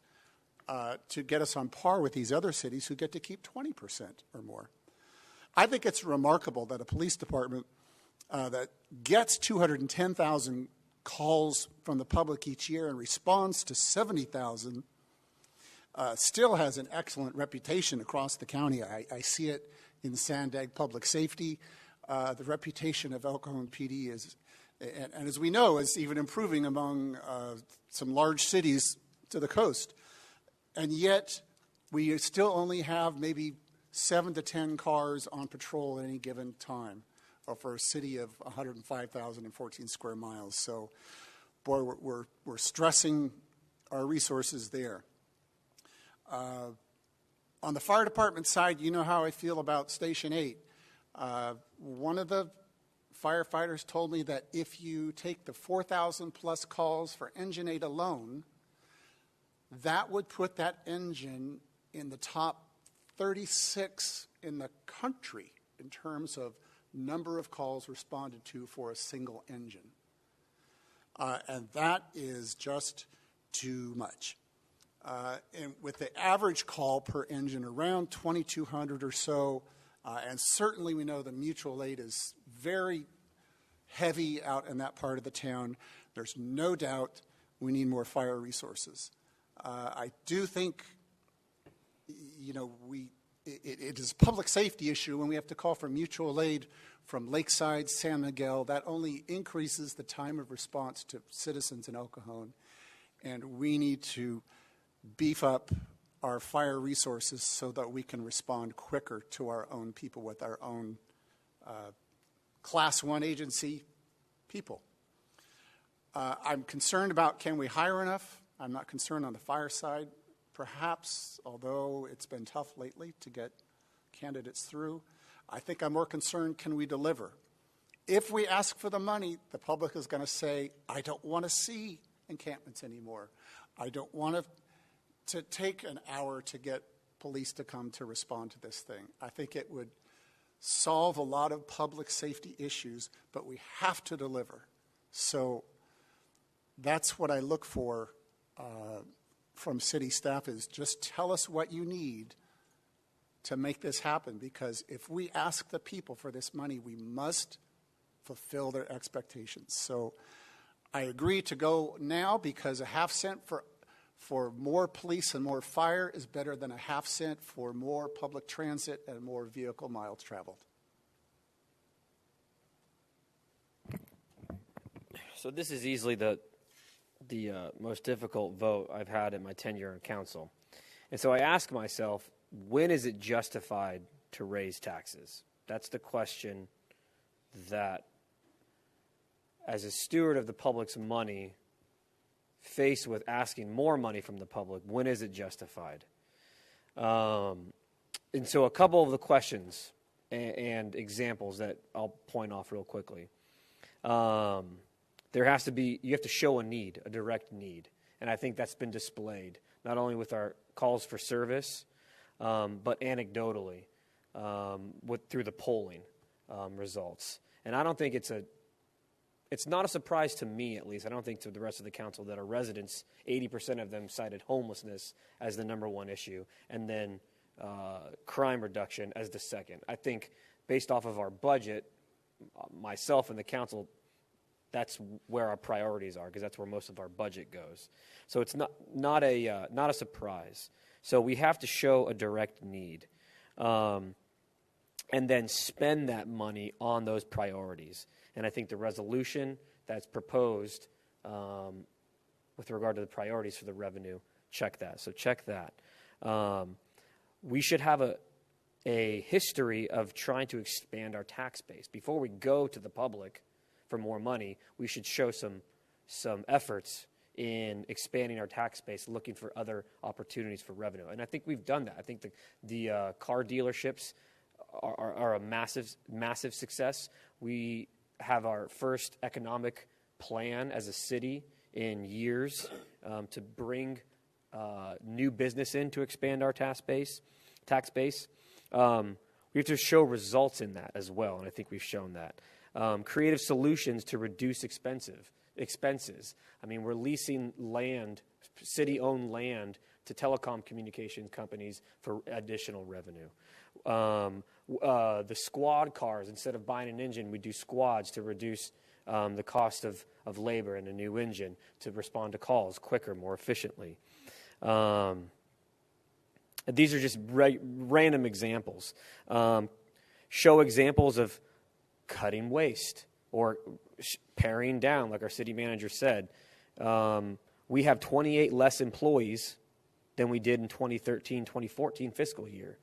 Speaker 6: to get us on par with these other cities who get to keep 20% or more. I think it's remarkable that a police department that gets 210,000 calls from the public each year and responds to 70,000 still has an excellent reputation across the county. I see it in Sandag Public Safety. The reputation of El Cajon PD is, and as we know, is even improving among some large cities to the coast. And yet, we still only have maybe 7 to 10 cars on patrol at any given time, or for a city of 105,014 square miles. So, boy, we're stressing our resources there. On the fire department side, you know how I feel about Station 8. One of the firefighters told me that if you take the 4,000 plus calls for Engine 8 alone, that would put that engine in the top 36 in the country in terms of number of calls responded to for a single engine. And that is just too much. And with the average call per engine around 2,200 or so, and certainly we know the mutual aid is very heavy out in that part of the town. There's no doubt we need more fire resources. I do think, it is a public safety issue when we have to call for mutual aid from Lakeside, San Miguel. That only increases the time of response to citizens in El Cajon. And we need to beef up our fire resources so that we can respond quicker to our own people with our own Class 1 agency people. I'm concerned about, can we hire enough? I'm not concerned on the fire side. Perhaps, although it's been tough lately to get candidates through, I think I'm more concerned, can we deliver? If we ask for the money, the public is going to say, I don't want to see encampments anymore. I don't want to take an hour to get police to come to respond to this thing. I think it would solve a lot of public safety issues, but we have to deliver. So that's what I look for from city staff, is just tell us what you need to make this happen, because if we ask the people for this money, we must fulfill their expectations. So I agree to go now, because a half cent for more police and more fire is better than a half cent for more public transit and more vehicle miles traveled.
Speaker 7: So this is easily the the most difficult vote I've had in my tenure on council. And so I ask myself, when is it justified to raise taxes? That's the question that, as a steward of the public's money, faced with asking more money from the public, when is it justified? And so a couple of the questions and examples that I'll point off real quickly. You have to show a need, a direct need. And I think that's been displayed, not only with our calls for service, but anecdotally, through the polling results. And I don't think it's not a surprise to me, at least, I don't think to the rest of the council, that our residents, 80% of them cited homelessness as the number one issue, and then crime reduction as the second. I think based off of our budget, myself and the council, that's where our priorities are, because that's where most of our budget goes. So it's not a surprise. So we have to show a direct need, and then spend that money on those priorities. And I think the resolution that's proposed with regard to the priorities for the revenue, check that. So check that. We should have a history of trying to expand our tax base. Before we go to the public for more money, we should show some efforts in expanding our tax base, looking for other opportunities for revenue. And I think we've done that. I think the car dealerships are a massive success. We have our first economic plan as a city in years to bring new business in to expand our tax base. We have to show results in that as well, and I think we've shown that. Creative solutions to reduce expenses. I mean, we're leasing land, city-owned land, to telecom communications companies for additional revenue. The squad cars, instead of buying an engine, we do squads to reduce the cost of labor and a new engine to respond to calls quicker, more efficiently. These are just random examples. Show examples of cutting waste or paring down, like our city manager said. We have 28 less employees than we did in 2013, 2014 fiscal year.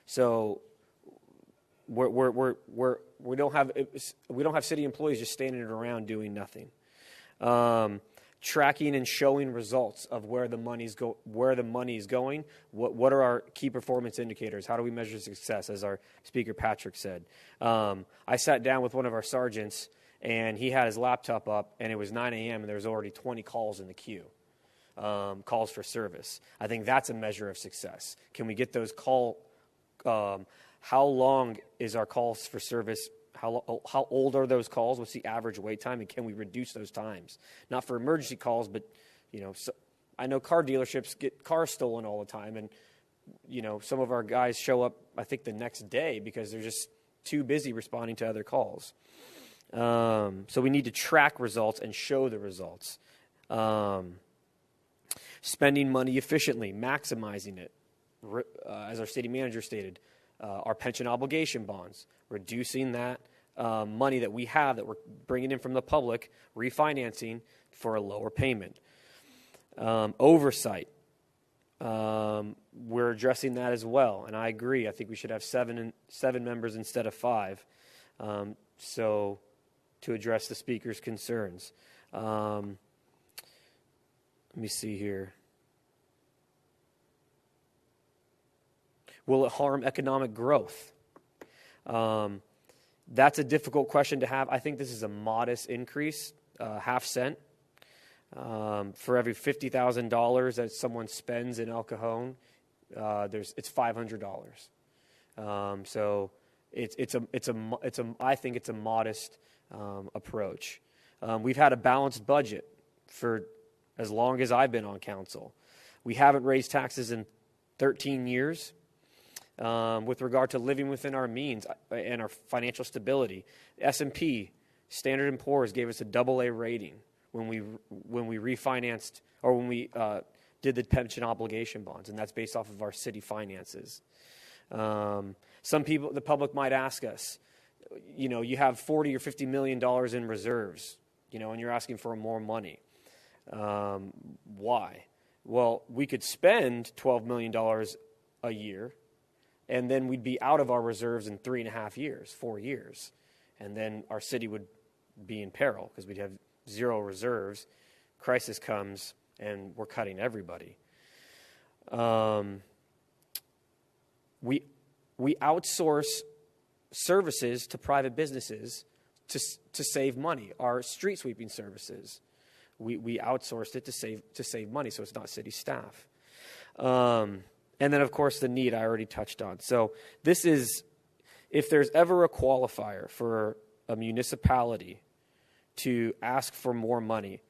Speaker 7: So we don't have city employees just standing around doing nothing. Tracking and showing results of where the money is going. What are our key performance indicators? How do we measure success? As our speaker Patrick said, I sat down with one of our sergeants, and he had his laptop up, and it was 9 a.m. and there was already 20 calls in the queue, calls for service. I think that's a measure of success. Can we get those how long is our calls for service? How old are those calls? What's the average wait time? And can we reduce those times? Not for emergency calls, but, I know car dealerships get cars stolen all the time. And, some of our guys show up, I think, the next day because they're just too busy responding to other calls. So we need to track results and show the results. Spending money efficiently, maximizing it. As our city manager stated, our pension obligation bonds, reducing that money that we have that we're bringing in from the public, refinancing for a lower payment. Oversight, we're addressing that as well, and I agree. I think we should have seven members instead of 5, so to address the speaker's concerns. Let me see here. Will it harm economic growth? That's a difficult question to have. I think this is a modest increase, half cent. For every $50,000 that someone spends in El Cajon, it's $500. So I think it's a modest approach. We've had a balanced budget for as long as I've been on council. We haven't raised taxes in 13 years. With regard to living within our means and our financial stability, S&P, Standard & Poor's gave us a AA rating when we refinanced or when we did the pension obligation bonds, and that's based off of our city finances. Some people, the public might ask us, you have $40 or $50 million in reserves, and you're asking for more money. Why? Well, we could spend $12 million a year, and then we'd be out of our reserves in 3.5 years, 4 years. And then our city would be in peril because we'd have zero reserves. Crisis comes, and we're cutting everybody. We outsource services to private businesses to save money. Our street sweeping services, we outsourced it to save money, so it's not city staff. And then, of course, the need I already touched on. So this is, if there's ever a qualifier for a municipality to ask for more money,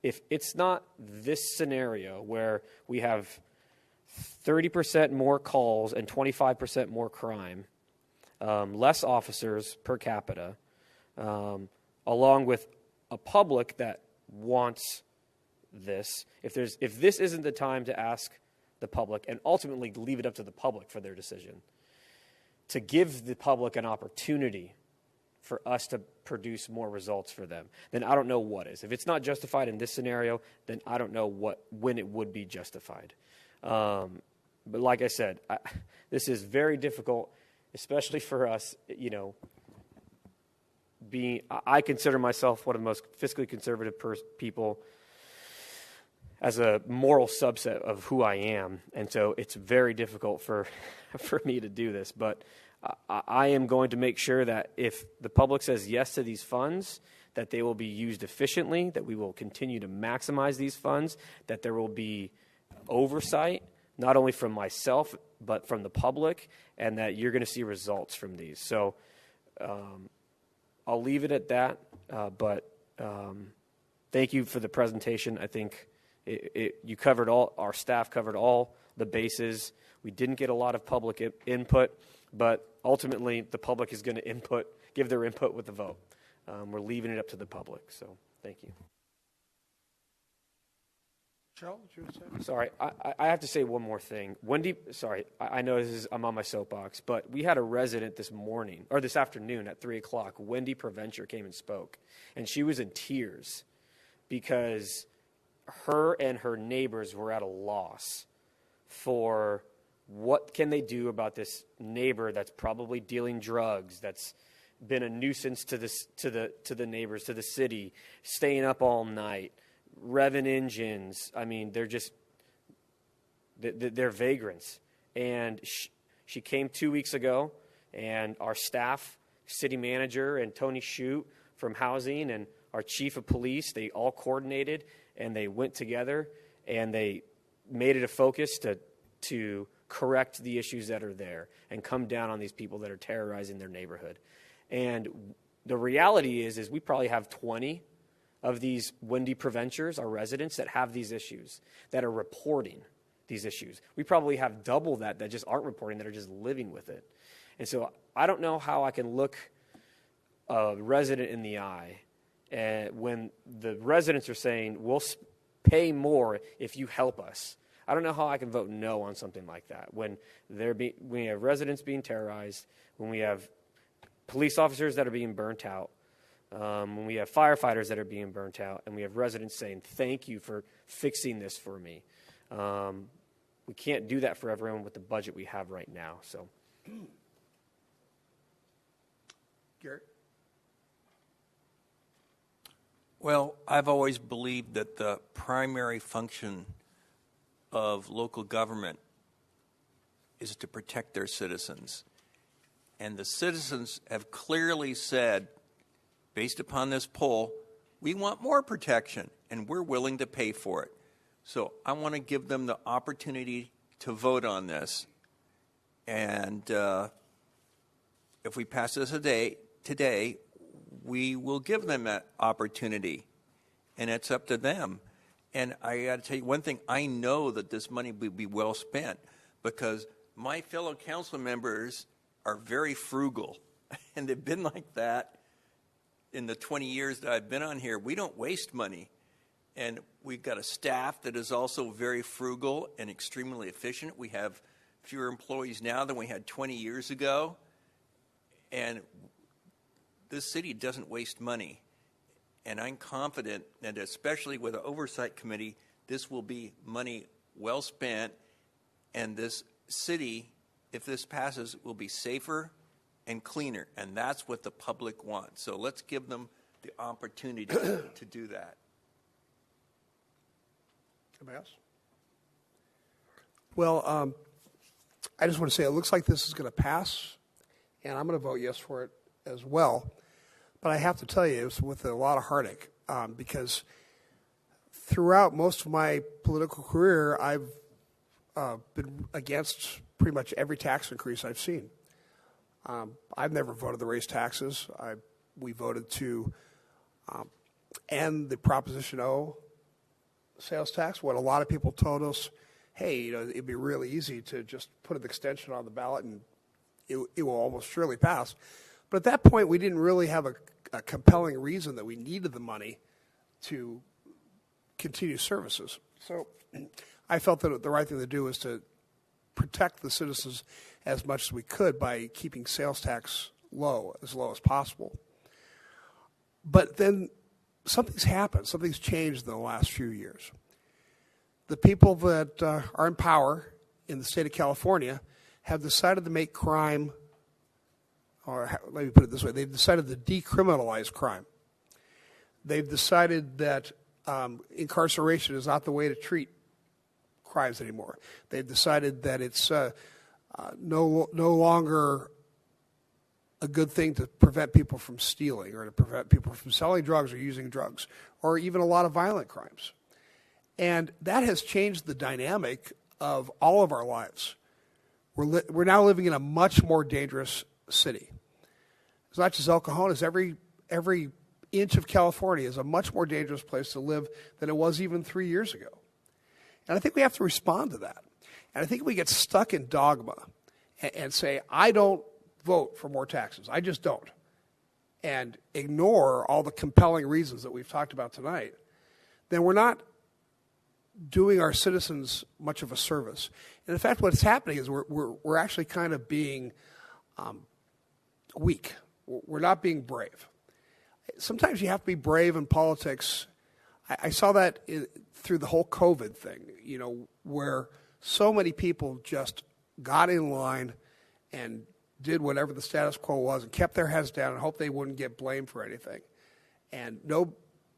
Speaker 7: if it's not this scenario where we have 30% more calls and 25% more crime, less officers per capita, along with a public that wants this, if this isn't the time to ask the public and ultimately leave it up to the public for their decision, to give the public an opportunity for us to produce more results for them, then I don't know what is. If it's not justified in this scenario, then I don't know when it would be justified. But like I said, this is very difficult, especially for us, I consider myself one of the most fiscally conservative people as a moral subset of who I am. And so it's very difficult for me to do this. But I am going to make sure that if the public says yes to these funds, that they will be used efficiently, that we will continue to maximize these funds, that there will be oversight, not only from myself, but from the public, and that you're going to see results from these. So I'll leave it at that, but thank you for the presentation. I think you covered our staff covered all the bases. We didn't get a lot of public input, but ultimately the public is going to give their input with the vote. We're leaving it up to the public, so thank you.
Speaker 1: Cheryl, did you want to say?
Speaker 7: Sorry, I have to say one more thing. Wendy, sorry, I know I'm on my soapbox, but we had a resident this afternoon at 3 o'clock. Wendy Preventure came and spoke, and she was in tears because her and her neighbors were at a loss for what can they do about this neighbor that's probably dealing drugs, that's been a nuisance to the neighbors, to the city, staying up all night, revving engines. I mean, they're vagrants. And she came 2 weeks ago, and our staff, city manager and Tony Shute from housing and our chief of police, they all coordinated and they went together and they made it a focus to correct the issues that are there and come down on these people that are terrorizing their neighborhood. And the reality is we probably have 20 of these Wendy Preventures, our residents, that have these issues, that are reporting these issues. We probably have double that just aren't reporting, that are just living with it. And so I don't know how I can look a resident in the eye when the residents are saying, we'll pay more if you help us. I don't know how I can vote no on something like that. When we have residents being terrorized, when we have police officers that are being burnt out, when we have firefighters that are being burnt out, and we have residents saying, thank you for fixing this for me. We can't do that for everyone with the budget we have right now. So,
Speaker 1: Garrett?
Speaker 8: Well, I've always believed that the primary function of local government is to protect their citizens. And the citizens have clearly said, based upon this poll, we want more protection, and we're willing to pay for it. So I want to give them the opportunity to vote on this. And if we pass this today, we will give them that opportunity, and it's up to them. And I got to tell you one thing, I know that this money will be well spent because my fellow council members are very frugal, and they've been like that in the 20 years that I've been on here. We don't waste money, and we've got a staff that is also very frugal and extremely efficient. We have fewer employees now than we had 20 years ago, and this city doesn't waste money. And I'm confident that especially with the oversight committee, this will be money well spent, and this city, if this passes, will be safer and cleaner, and that's what the public wants. So let's give them the opportunity to do that.
Speaker 1: Anybody else? Well, I just want to say it looks like this is going to pass, and I'm going to vote yes for it as well. But I have to tell you, it's with a lot of heartache, because throughout most of my political career, I've been against pretty much every tax increase I've seen. I've never voted to raise taxes. We voted to end the Proposition O sales tax. What a lot of people told us, hey, it'd be really easy to just put an extension on the ballot and it will almost surely pass. But at that point, we didn't really have a compelling reason that we needed the money to continue services. So I felt that the right thing to do was to protect the citizens as much as we could by keeping sales tax low as possible. But then something's happened. Something's changed in the last few years. The people that are in power in the state of California have decided to make crime, or let me put it this way, they've decided to decriminalize crime. They've decided that incarceration is not the way to treat crimes anymore. They've decided that it's no longer a good thing to prevent people from stealing or to prevent people from selling drugs or using drugs or even a lot of violent crimes. And that has changed the dynamic of all of our lives. We're now living in a much more dangerous city. It's not just El Cajon, it's every inch of California is a much more dangerous place to live than it was even 3 years ago. And I think we have to respond to that. And I think we get stuck in dogma and say, I don't vote for more taxes. I just don't. And ignore all the compelling reasons that we've talked about tonight. Then we're not doing our citizens much of a service. And in fact, what's happening is we're actually kind of being weak. We're not being brave. Sometimes you have to be brave in politics. I saw that through the whole COVID thing, where so many people just got in line and did whatever the status quo was and kept their heads down and hoped they wouldn't get blamed for anything. And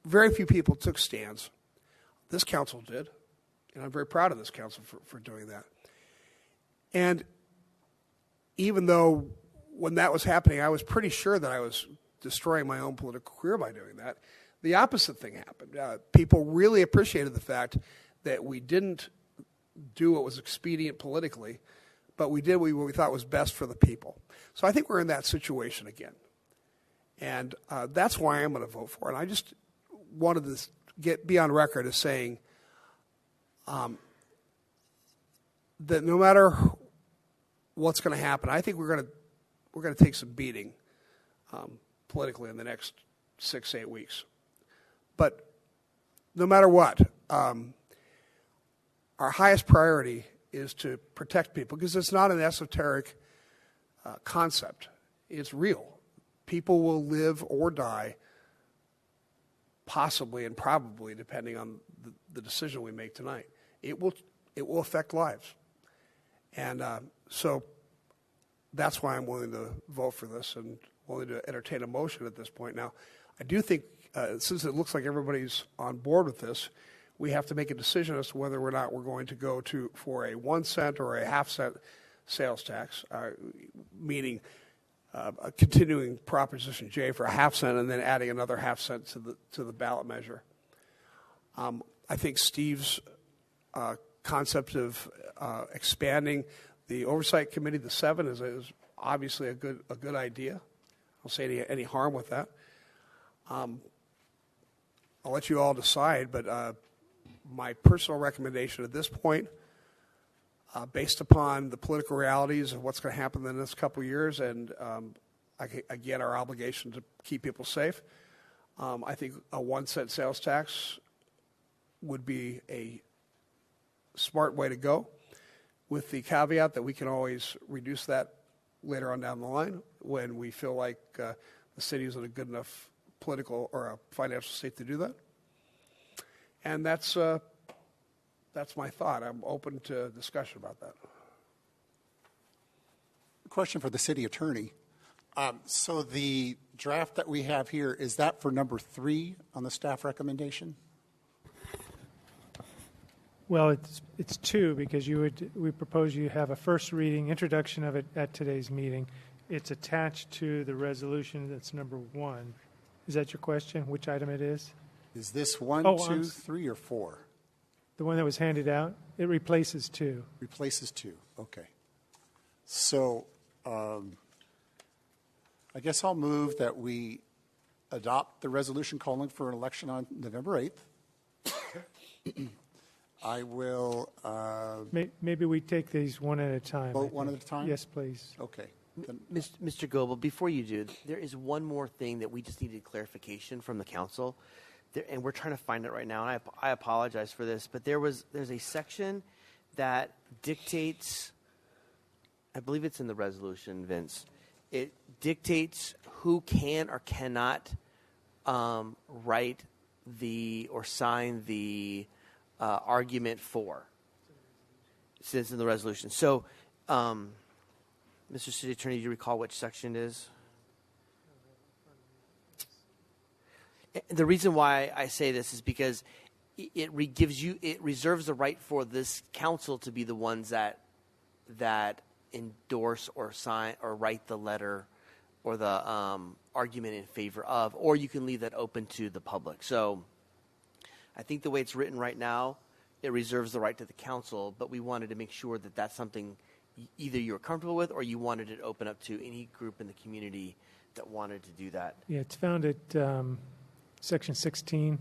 Speaker 1: very few people took stands. This council did, and I'm very proud of this council for doing that. And even though when that was happening, I was pretty sure that I was destroying my own political career by doing that, the opposite thing happened. People really appreciated the fact that we didn't do what was expedient politically, but we did what we thought was best for the people. So I think we're in that situation again. And that's why I'm going to vote for it. And I just wanted to be on record as saying that no matter what's going to happen, I think we're going to take some beating politically in the next 6-8 weeks. But no matter what, our highest priority is to protect people because it's not an esoteric concept. It's real. People will live or die, possibly and probably, depending on the decision we make tonight. It will affect lives. And so that's why I'm willing to vote for this and willing to entertain a motion at this point. Now, I do think, since it looks like everybody's on board with this, we have to make a decision as to whether or not we're going to go for a 1 cent or a half-cent sales tax, meaning continuing Proposition J for a half cent and then adding another half cent to the ballot measure. I think Steve's concept of expanding the oversight committee to 7 is obviously a good idea. I don't see any harm with that. I'll let you all decide, but my personal recommendation at this point, based upon the political realities of what's going to happen in the next couple of years and, again, our obligation to keep people safe, I think a 1 cent sales tax would be a smart way to go, with the caveat that we can always reduce that later on down the line when we feel like the city is in a good enough political or a financial state to do that. And that's my thought. I'm open to discussion about that.
Speaker 6: Question for the city attorney. So the draft that we have here, is that for number 3 on the staff recommendation?
Speaker 9: Well, it's 2 because we propose you have a first reading, introduction of it at today's meeting. It's attached to the resolution that's number 1. Is that your question, which item it is?
Speaker 6: Is this 1,
Speaker 9: Oh,
Speaker 6: 2, 3, or 4?
Speaker 9: The one that was handed out? It replaces 2.
Speaker 6: Replaces 2. Okay. So I guess I'll move that we adopt the resolution calling for an election on November 8th. I will
Speaker 9: Maybe we take these one at a time.
Speaker 6: vote one at a time?
Speaker 9: Yes, please.
Speaker 6: Okay. Then
Speaker 10: Mr. Goebel, before you do, there is one more thing that we just needed clarification from the council, and we're trying to find it right now. And I apologize for this, but there's a section that dictates, I believe it's in the resolution, Vince. It dictates who can or cannot write or sign the argument for. It's in the resolution. So, Mr. City Attorney, do you recall which section it is? The reason why I say this is because it reserves the right for this council to be the ones that endorse or sign or write the letter or the argument in favor of, or you can leave that open to the public. So I think the way it's written right now, it reserves the right to the council, but we wanted to make sure that that's something either you're comfortable with or you wanted it open up to any group in the community that wanted to do that.
Speaker 9: Yeah, it's found at Section 16.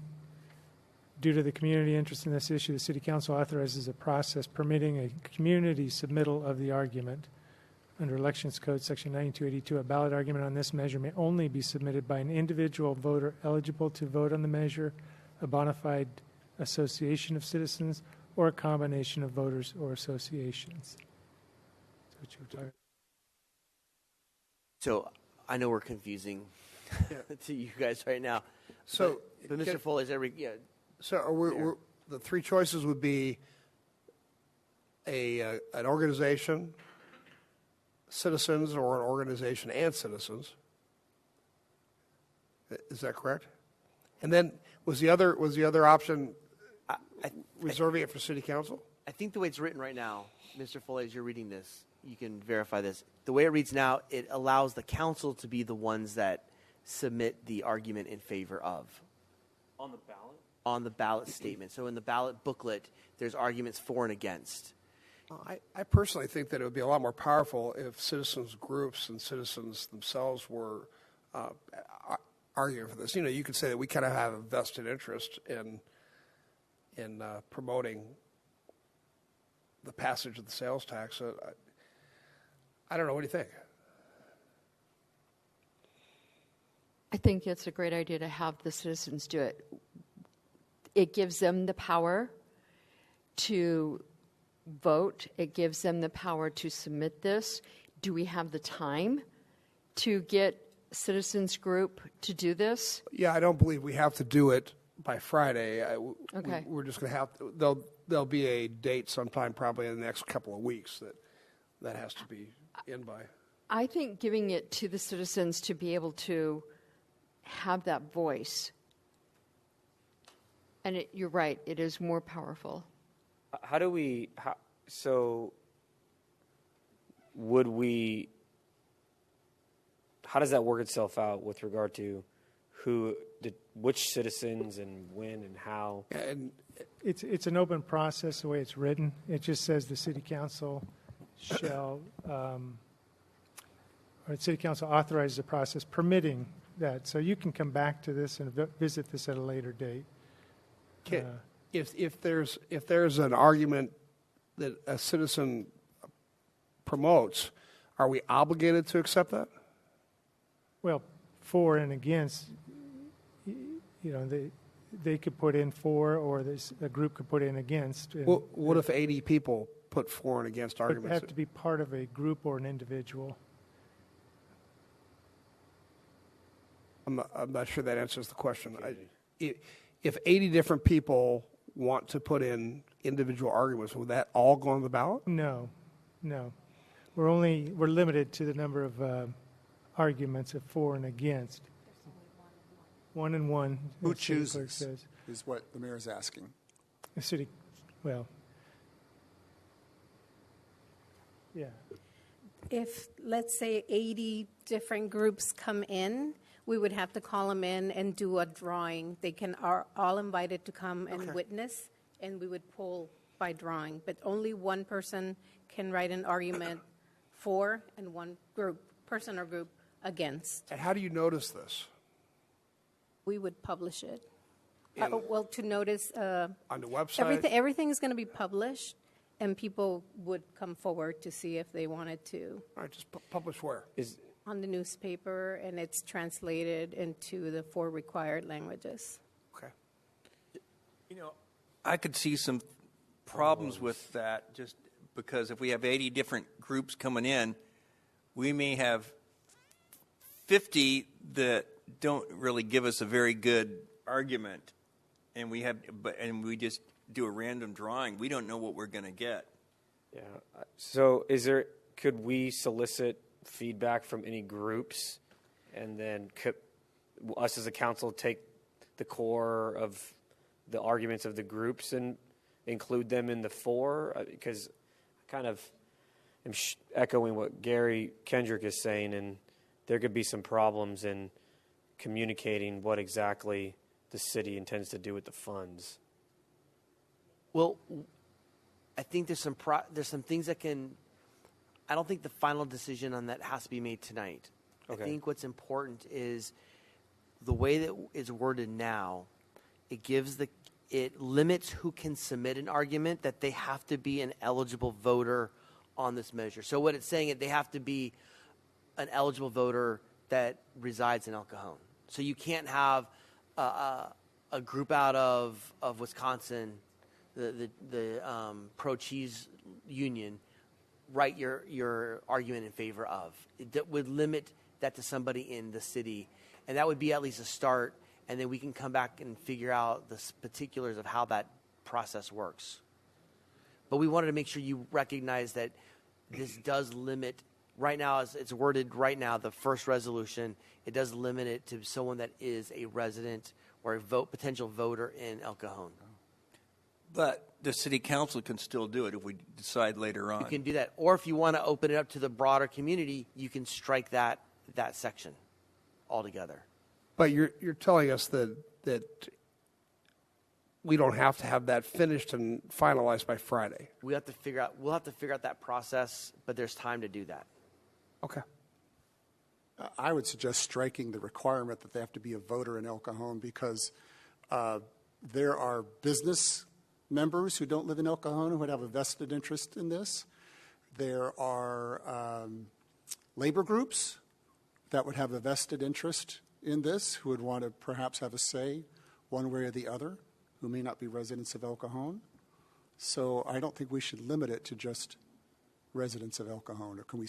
Speaker 9: Due to the community interest in this issue, the City Council authorizes a process permitting a community submittal of the argument. Under Elections Code, Section 9282, a ballot argument on this measure may only be submitted by an individual voter eligible to vote on the measure, a bona fide association of citizens, or a combination of voters or associations. That's what you were talking.
Speaker 10: So I know we're confusing to you guys right now.
Speaker 1: So,
Speaker 10: but Mr. Foley,
Speaker 1: So the 3 choices would be an organization, citizens, or an organization and citizens. Is that correct? And then was the other option reserving it for City Council?
Speaker 10: I think the way it's written right now, Mr. Foley, as you're reading this, you can verify this. The way it reads now, it allows the council to be the ones that submit the argument in favor of.
Speaker 7: On the ballot?
Speaker 10: On the ballot statement. So in the ballot booklet, there's arguments for and against.
Speaker 1: I personally think that it would be a lot more powerful if citizens groups and citizens themselves were arguing for this. You know, you could say that we kind of have a vested interest in promoting the passage of the sales tax. I don't know. What do you think?
Speaker 5: I think it's a great idea to have the citizens do it. It gives them the power to vote. It gives them the power to submit this. Do we have the time to get citizens group to do this?
Speaker 1: Yeah, I don't believe we have to do it by Friday.
Speaker 5: Okay.
Speaker 1: We're just going to have to. There'll be a date sometime, probably in the next couple of weeks, that has to be in by.
Speaker 5: I think giving it to the citizens to be able to have that voice, and you're right, it is more powerful.
Speaker 7: How do we, how does that work itself out with regard to which citizens and when and how?
Speaker 1: And
Speaker 9: It's an open process the way it's written. It just says the City Council shall, or the City Council authorizes the process permitting that. So you can come back to this and visit this at a later date.
Speaker 1: if there's an argument that a citizen promotes, are we obligated to accept that?
Speaker 9: Well, for and against, you know, they could put in for, or a group could put in against.
Speaker 1: Well, what if 80 people put for and against
Speaker 9: But
Speaker 1: arguments?
Speaker 9: have to be part of a group or an individual.
Speaker 1: I'm not sure that answers the question. If 80 different people want to put in individual arguments, would that all go on the ballot?
Speaker 9: No. We're limited to the number of arguments of for and against. One and one.
Speaker 6: Who
Speaker 9: the city clerk
Speaker 6: chooses
Speaker 9: says.
Speaker 6: is what the mayor is asking.
Speaker 9: The city, well, yeah.
Speaker 2: If, let's say, 80 different groups come in, we would have to call them in and do a drawing. They are all invited to come and witness, and we would poll by drawing. But only one person can write an argument for and one person or group against.
Speaker 1: And how do you notice this?
Speaker 2: We would publish it. Well, to notice,
Speaker 1: On the website?
Speaker 2: everything is going to be published, and people would come forward to see if they wanted to.
Speaker 1: All right, just publish where?
Speaker 2: On the newspaper, and it's translated into the 4 required languages.
Speaker 1: Okay.
Speaker 8: I could see some problems with that just because if we have 80 different groups coming in, we may have 50 that don't really give us a very good argument, and we just do a random drawing. We don't know what we're going to get.
Speaker 7: Yeah. So could we solicit feedback from any groups, and then could us as a council take the core of the arguments of the groups and include them in the 4? Because I kind of am echoing what Gary Kendrick is saying, and there could be some problems in communicating what exactly the city intends to do with the funds.
Speaker 10: Well, I think there's some things that can. I don't think the final decision on that has to be made tonight.
Speaker 7: Okay.
Speaker 10: I think what's important is the way that it's worded now. It limits who can submit an argument, that they have to be an eligible voter on this measure. So what it's saying is they have to be an eligible voter that resides in El Cajon. So you can't have a group out of Wisconsin, the pro-cheese union, write your argument in favor of. It would limit that to somebody in the city, and that would be at least a start, and then we can come back and figure out the particulars of how that process works. But we wanted to make sure you recognize that this does limit, right now, as it's worded right now, the first resolution, it does limit it to someone that is a resident or a potential voter in El Cajon.
Speaker 8: But the city council can still do it if we decide later on.
Speaker 10: You can do that. Or if you want to open it up to the broader community, you can strike that section altogether.
Speaker 1: But you're telling us that we don't have to have that finished and finalized by Friday.
Speaker 10: We'll have to figure out that process, but there's time to do that.
Speaker 1: Okay.
Speaker 6: I would suggest striking the requirement that they have to be a voter in El Cajon because there are business members who don't live in El Cajon who would have a vested interest in this. There are labor groups that would have a vested interest in this, who would want to perhaps have a say one way or the other, who may not be residents of El Cajon. So I don't think we should limit it to just residents of El Cajon. Or can we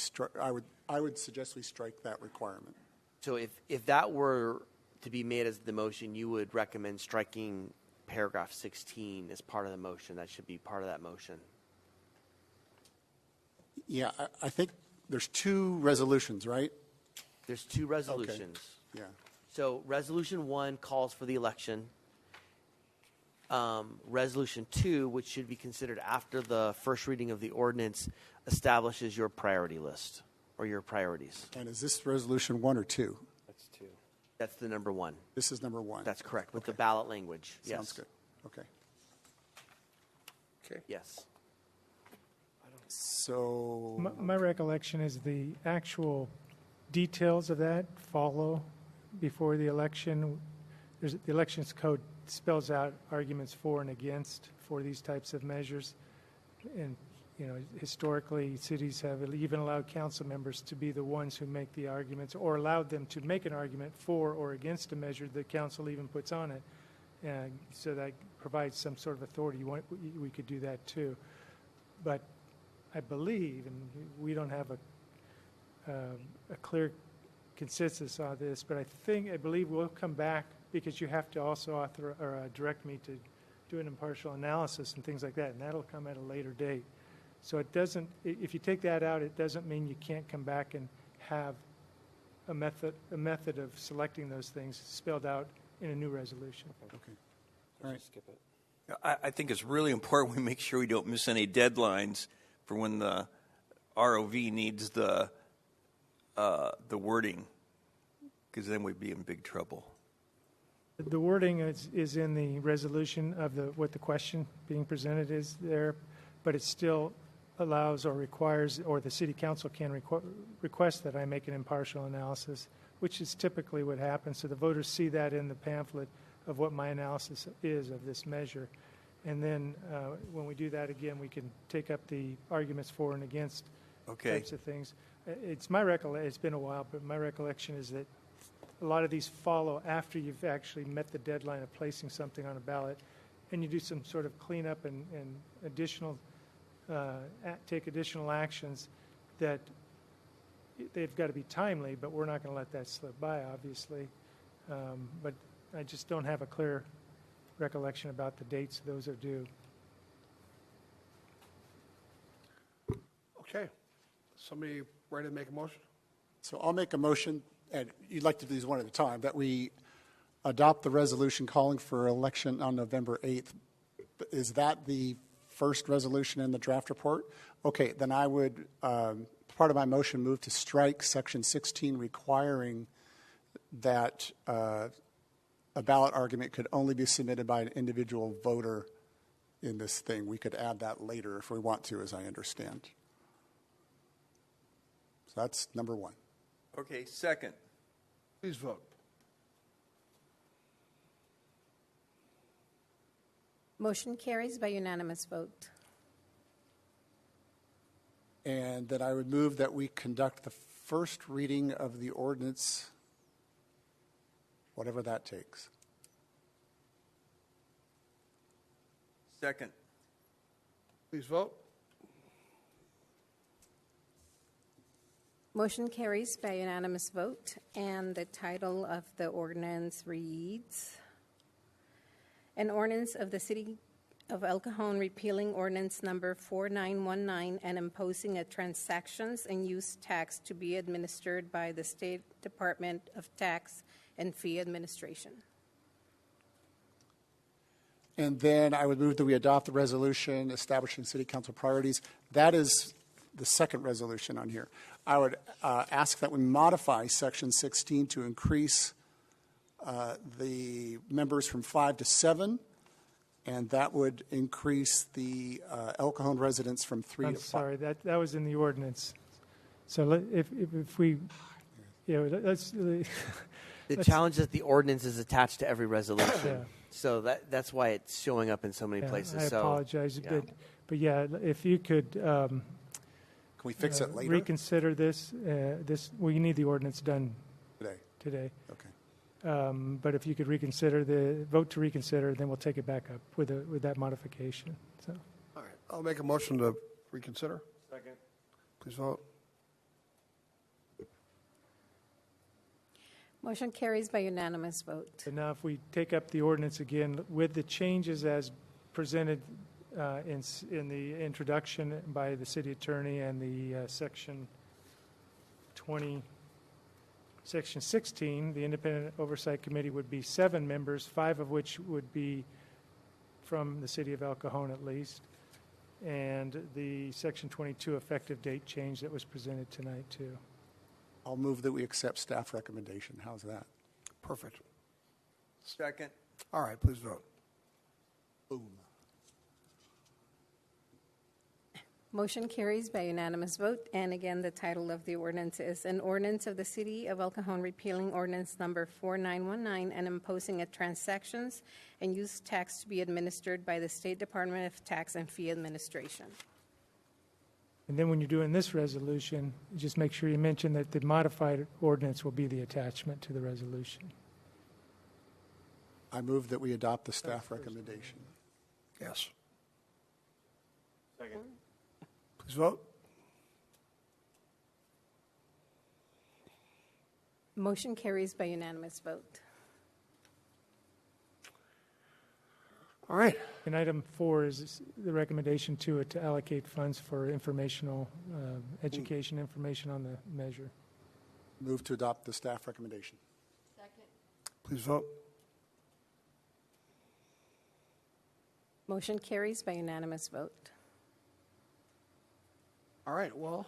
Speaker 6: I would suggest we strike that requirement.
Speaker 10: So if that were to be made as the motion, you would recommend striking paragraph 16 as part of the motion. That should be part of that motion.
Speaker 6: Yeah, I think there's 2 resolutions, right?
Speaker 10: There's 2 resolutions.
Speaker 6: Yeah.
Speaker 10: So resolution 1 calls for the election. Resolution 2, which should be considered after the first reading of the ordinance, establishes your priority list or your priorities.
Speaker 6: And is this resolution 1 or 2?
Speaker 7: That's 2.
Speaker 10: That's the number 1.
Speaker 6: This is number 1.
Speaker 10: That's correct, with the ballot language.
Speaker 6: Sounds good. Okay.
Speaker 1: Okay.
Speaker 10: Yes.
Speaker 6: So
Speaker 9: My recollection is the actual details of that follow before the election. The elections code spells out arguments for and against for these types of measures. And, historically, cities have even allowed council members to be the ones who make the arguments or allowed them to make an argument for or against a measure the council even puts on it. And so that provides some sort of authority. We could do that too. But I believe, and we don't have a clear consensus on this, but I believe we'll come back because you have to also direct me to do an impartial analysis and things like that, and that'll come at a later date. So it doesn't, if you take that out, it doesn't mean you can't come back and have a method of selecting those things spelled out in a new resolution.
Speaker 6: Okay. All right.
Speaker 7: Skip it.
Speaker 8: I think it's really important we make sure we don't miss any deadlines for when the ROV needs the wording, because then we'd be in big trouble.
Speaker 9: The wording is in the resolution of what the question being presented is there, but it still allows or requires, or the city council can request that I make an impartial analysis, which is typically what happens. So the voters see that in the pamphlet of what my analysis is of this measure. And then when we do that again, we can take up the arguments for and against types of things. It's been a while, but my recollection is that a lot of these follow after you've actually met the deadline of placing something on a ballot, and you do some sort of cleanup and additional take additional actions that they've got to be timely, but we're not going to let that slip by, obviously. But I just don't have a clear recollection about the dates those are due.
Speaker 1: Okay. Somebody ready to make a motion?
Speaker 6: So I'll make a motion, and you'd like to do these one at a time, that we adopt the resolution calling for election on November 8th. Is that the first resolution in the draft report? Okay, then I would, part of my motion, move to strike section 16 requiring that a ballot argument could only be submitted by an individual voter in this thing. We could add that later if we want to, as I understand. So that's number one.
Speaker 8: Okay, second.
Speaker 1: Please vote.
Speaker 2: Motion carries by unanimous vote.
Speaker 6: And that I would move that we conduct the first reading of the ordinance, whatever that takes.
Speaker 8: Second.
Speaker 1: Please vote.
Speaker 2: Motion carries by unanimous vote, and the title of the ordinance reads, An ordinance of the City of El Cajon repealing ordinance number 4919 and imposing a transactions and use tax to be administered by the State Department of Tax and Fee Administration.
Speaker 6: And then I would move that we adopt the resolution establishing city council priorities. That is the second resolution on here. I would ask that we modify section 16 to increase the members from 5 to 7, and that would increase the El Cajon residents from 3 to 5.
Speaker 9: I'm sorry, that was in the ordinance. So if we, let's.
Speaker 10: The challenge is that the ordinance is attached to every resolution.
Speaker 9: Yeah.
Speaker 10: So that's why it's showing up in so many places.
Speaker 9: I apologize, but yeah, if you could
Speaker 6: Can we fix it later?
Speaker 9: reconsider this. We need the ordinance done today.
Speaker 6: Okay.
Speaker 9: But if you could vote to reconsider, then we'll take it back up with that modification. So.
Speaker 1: All right. I'll make a motion to reconsider.
Speaker 7: Second.
Speaker 1: Please vote.
Speaker 2: Motion carries by unanimous vote.
Speaker 9: And now if we take up the ordinance again with the changes as presented in the introduction by the city attorney and the section 16, the Independent Oversight Committee would be 7 members, 5 of which would be from the city of El Cajon at least, and the section 22 effective date change that was presented tonight too.
Speaker 6: I'll move that we accept staff recommendation. How's that?
Speaker 1: Perfect.
Speaker 8: Second.
Speaker 1: All right. Please vote.
Speaker 6: Boom.
Speaker 2: Motion carries by unanimous vote. And again, the title of the ordinance is An Ordinance of the City of El Cajon repealing ordinance number 4919 and imposing a transactions and use tax to be administered by the State Department of Tax and Fee Administration.
Speaker 9: And then when you're doing this resolution, just make sure you mention that the modified ordinance will be the attachment to the resolution.
Speaker 6: I move that we adopt the staff recommendation.
Speaker 1: Yes.
Speaker 7: Second.
Speaker 1: Please vote.
Speaker 2: Motion carries by unanimous vote.
Speaker 1: All right.
Speaker 9: And item 4 is the recommendation to allocate funds for informational education information on the measure.
Speaker 6: Move to adopt the staff recommendation.
Speaker 1: Please vote.
Speaker 2: Motion carries by unanimous vote.
Speaker 1: All right, well,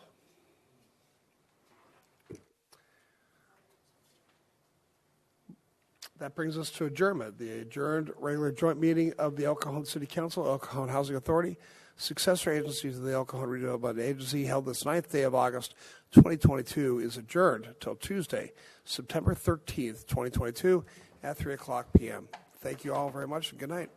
Speaker 1: that brings us to adjournment. The adjourned regular joint meeting of the El Cajon City Council, El Cajon Housing Authority, successor agencies of the El Cajon Redevelopment Agency, held this 9th day of August 2022, is adjourned until Tuesday, September 13th, 2022, at 3 o'clock p.m. Thank you all very much, and good night.